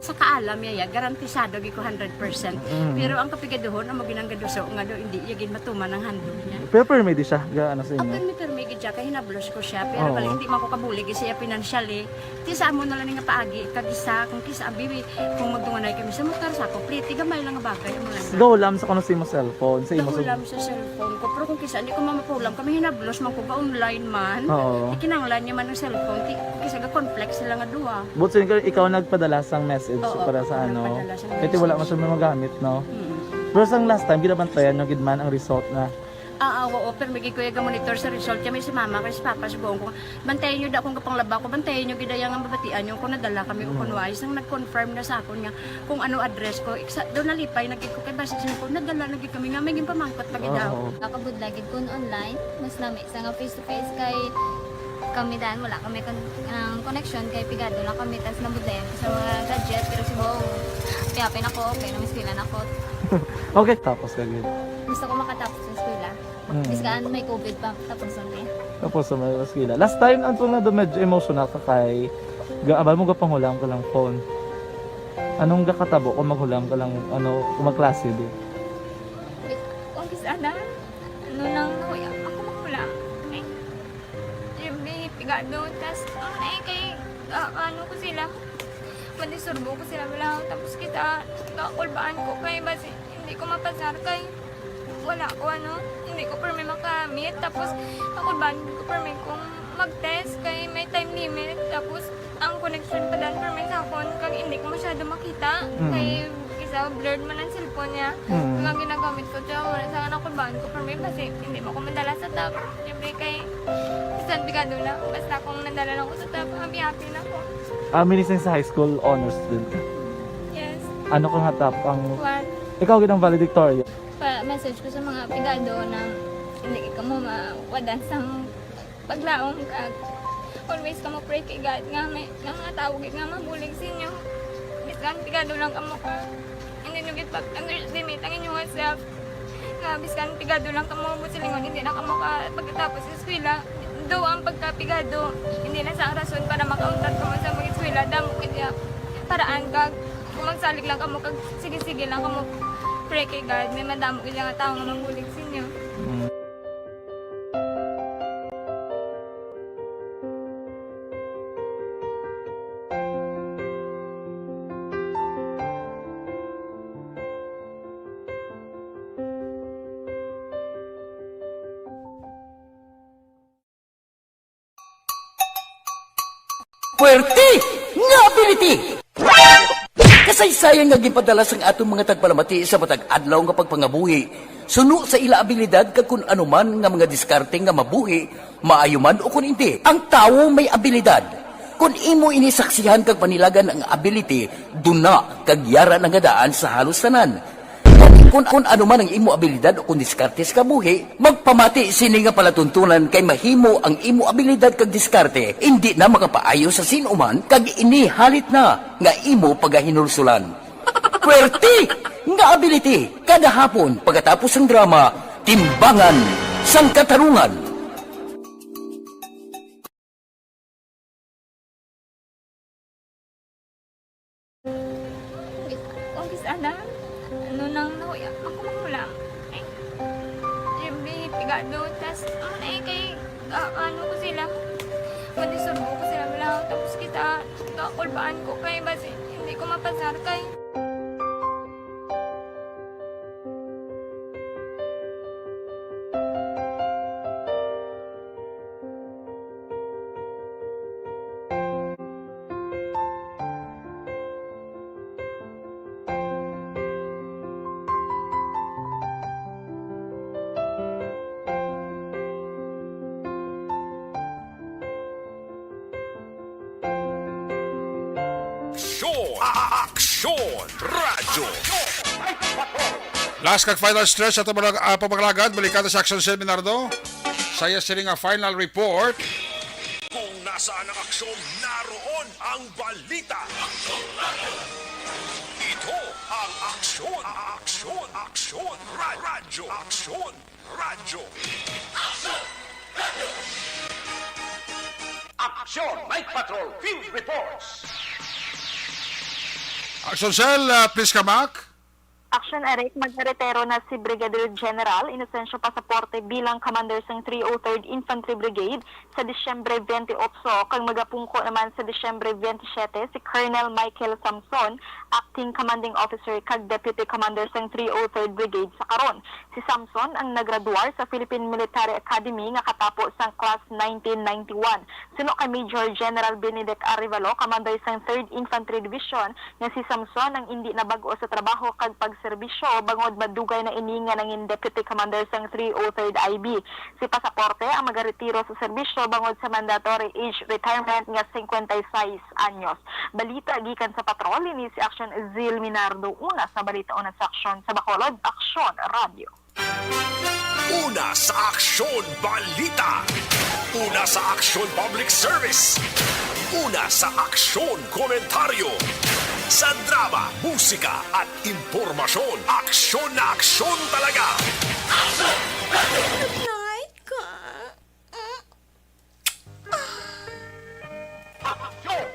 [SPEAKER 4] Sa kaalam yaya, garantisado gi ko 100%. Pero ang kapigaduhon, ang maginanggaduso nga do, hindi yagin matuman ang handog niya.
[SPEAKER 23] Pero permi di siya, gaano sa inyo?
[SPEAKER 4] Ang permi gid siya, kay hinablos ko siya. Pero bali, hindi man ko kabulig siya financially. Tisa mo na lang nga paagi, kagisa, kung kisa bibi, kung magdunganay kami sa motor sa ko, pliti, gamay lang nga bagay.
[SPEAKER 23] Gawlam sa kuno sa imo cellphone. Sa imo
[SPEAKER 4] Gawlam sa cellphone ko. Pero kung kisa, hindi ko mamapulam, kami hinablos man ko ga online man. Ikinanglan niya man ng cellphone, kisa ga complex sila nga duwa.
[SPEAKER 23] But so, ikaw nagpadala sang message para sa ano. Kasi wala man siya magamit, no? Pero sang last time, ginabantayan nyo gidman ang result na.
[SPEAKER 4] Oo, pero may kuya monitor sa result niya. May si mama, kasi si papa, si buong ko. Bantayan nyo da kung kapanglaba ko, bantayan nyo gidayang ang babatian nyo kung nadala kami o kunwais. Ang nag-confirm na sa ako niya kung ano address ko. Doon nalipay, nagkik ko kay basis ko, nadala nagkik kami nga, may pamangkot lagi daw.
[SPEAKER 3] Kakabudlagid kun online, mas nami sa nga face-to-face kay kami dahil wala kami connection kay pigado na kami tas nabudlayan sa mga gadget pero si buong piyapin ako okay na miskilan ako.
[SPEAKER 23] Okay, tapos kagid.
[SPEAKER 3] Gusto ko makatapos sa eskwela. Biskaan may COVID pa tapos ulit.
[SPEAKER 23] Tapos sa may eskwela. Last time ang na do medyo emotional ka kay gaabal mo gapanghulam ka lang phone. Anong gakatabo kung maghulam ka lang ano kung magklase di?
[SPEAKER 3] Kung sana ano nang nauya ako maghulam. Pigado, tas kay ano ko sila, manisurbo ko sila lang, tapos kita, kakulbaan ko kay, basi hindi ko mapasar kay, wala ko ano, hindi ko permi makamit, tapos kakulbaan ko permi kung mag-test kay may time limit, tapos ang connection pa dan permi sa phone, kag hindi ko masyado makita, kay isa blurred man ang cellphone niya, mga ginagamit ko siya, wala sa kakulbaan ko permi, basi hindi mo ko madala sa tab, siyempre kay, isang bigado lang. Basta kung nadala lang ko sa top, happy na ako.
[SPEAKER 23] Minising sa high school honors student ka?
[SPEAKER 3] Yes.
[SPEAKER 23] Ano ka nga top ang...
[SPEAKER 3] What?
[SPEAKER 23] Ikaw ginang valedictorian?
[SPEAKER 3] Message ko sa mga pigado na hindi ka mo mawadan sa paglaong ka. Always ka mo pray kay God nga may mga tawag nga mabulig sa inyo. Biskan pigado lang ka mo ka. Hindi nyo git pag-underestimate ang inyong self. Nga biskan pigado lang ka mo busilingon, hindi na ka mo ka pagkatapos sa eskwela. Do ang pagkapigado, hindi na sa rason para makauntat ka mo sa mga eskwela, damo kaya paraan ka, kung magsalig lang ka mo, sige-sige lang ka mo, pray kay God, may madamo kaya nga tao nga magulig sa inyo.
[SPEAKER 17] Puwerte nga ability! Kasaysayan nga gipadala sang atong mga tagpalamati sa matag adlaw nga pagpangabuhi. Suno sa ila abilidad kag kun anuman nga mga diskarte nga mabuhi, maayo man o kun hindi. Ang tawo may abilidad. Kung imo inisaksihan kag panilagan ang ability, duna kag yara nga daan sa halos tanan. Kung ano man ang imo abilidad o kung diskarte sa kabuhi, magpamati sini nga palatuntunan kay mahimo ang imo abilidad kag diskarte, hindi na makapaayo sa sinuman kag inihalit na nga imo pagahinulsulan. Puwerte nga ability, kada hapon pagkatapos ng drama, Timbangan sang Katarungan.
[SPEAKER 3] Kung sana, ano nang nahuya, ako mahulang. Siyempre, pigado, tas, kay, ano ko sila, manisurbo ko sila bilang, tapos kita, kakulbaan ko kay, basi, hindi ko mapasar kay.
[SPEAKER 2] Aksyon Radyo.
[SPEAKER 5] Last kag final stretch at pamaglagad, balikata sa Action Cell Minardo. Saya sila nga final report.
[SPEAKER 2] Kung nasaan ang aksyon, naroon ang balita. Ito ang Aksyon Radyo. Aksyon Radyo.
[SPEAKER 17] Aksyon Night Patrol Field Reports.
[SPEAKER 5] Action Cell, please come back.
[SPEAKER 14] Action Eric, magretero na si Brigadier General Inocencio Pasaporte bilang commander ng 303rd Infantry Brigade sa Disyembre 28, kang magapungko naman sa Disyembre 27 si Colonel Michael Samson, acting commanding officer kag deputy commander ng 303rd Brigade sa karon. Si Samson ang nagraduar sa Philippine Military Academy nga katapos sang class 1991. Sino kay Major General Benedict Arevalo, commander ng 3rd Infantry Division, nga si Samson ang hindi nabago sa trabaho kag pagserbisyo bangod madugay na ininga ng deputy commander ng 303rd IB. Si Pasaporte ang magaretiro sa serbisyo bangod sa mandatory age retirement nga 56 anyos. Balita gikan sa patrol ni si Action Zil Minardo, una sa balita una sa aksyon sa Bacolod, Aksyon Radio.
[SPEAKER 2] Una sa Aksyon Balita. Una sa Aksyon Public Service. Una sa Aksyon Komentaryo. Sa drama, musika at impormasyon. Aksyon na aksyon talaga.
[SPEAKER 3] Night ka.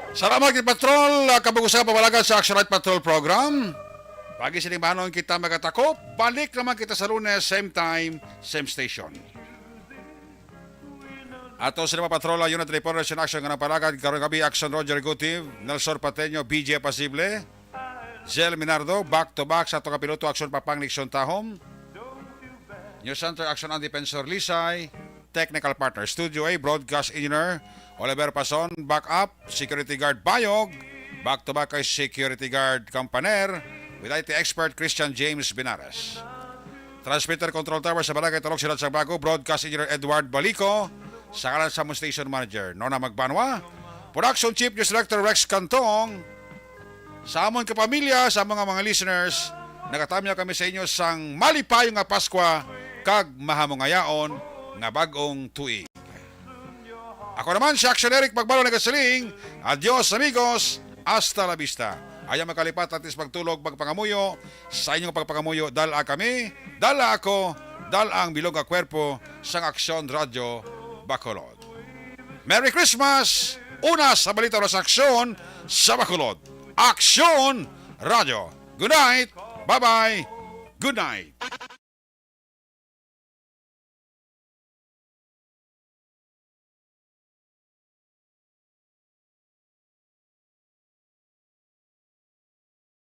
[SPEAKER 5] Salamat kay Patrol, kabagusan pabalagan sa Action Night Patrol program. Pagi sinibanon kita magatakop, balik naman kita sa Lunes, same time, same station. Ato sa mga patrola, unit reporters in action nga ng palagad, karong gabi, Action Roger Gutiv, Nelson Pateño, BJ Pasible, Zel Minardo, back to back sa itong kapiloto, Action Papang Nixon Tahom, News Center, Action Andy Pensor Lisay, Technical Partner, Studio A, Broadcast Engineer, Oliver Pason, back up, Security Guard Bayog, back to back kay Security Guard Campaner, with IT expert Christian James Binares. Transmitter Control Tower sa Barangay Talog Silat sa Bago, Broadcast Engineer Edward Balico, sa kanan sa Station Manager Nona Magbanwa, Production Chief News Director Rex Cantong, sa amon kapamilya, sa mga listeners, nagatamya kami sa inyo sang malipayong nga Paskwa kag mahamongayaon nga bagong tuig. Ako naman si Action Eric Magbalo nagasiling, adios amigos, hasta la vista. Ayaw makalipat at pagtulog, pagpangamuyo, sa inyong pagpangamuyo, dala kami, dala ako, dala ang bilog nga kwerpo sang Aksyon Radio Bacolod. Merry Christmas! Una sa balita sa Aksyon sa Bacolod. Aksyon Radio. Good night. Bye-bye. Good night.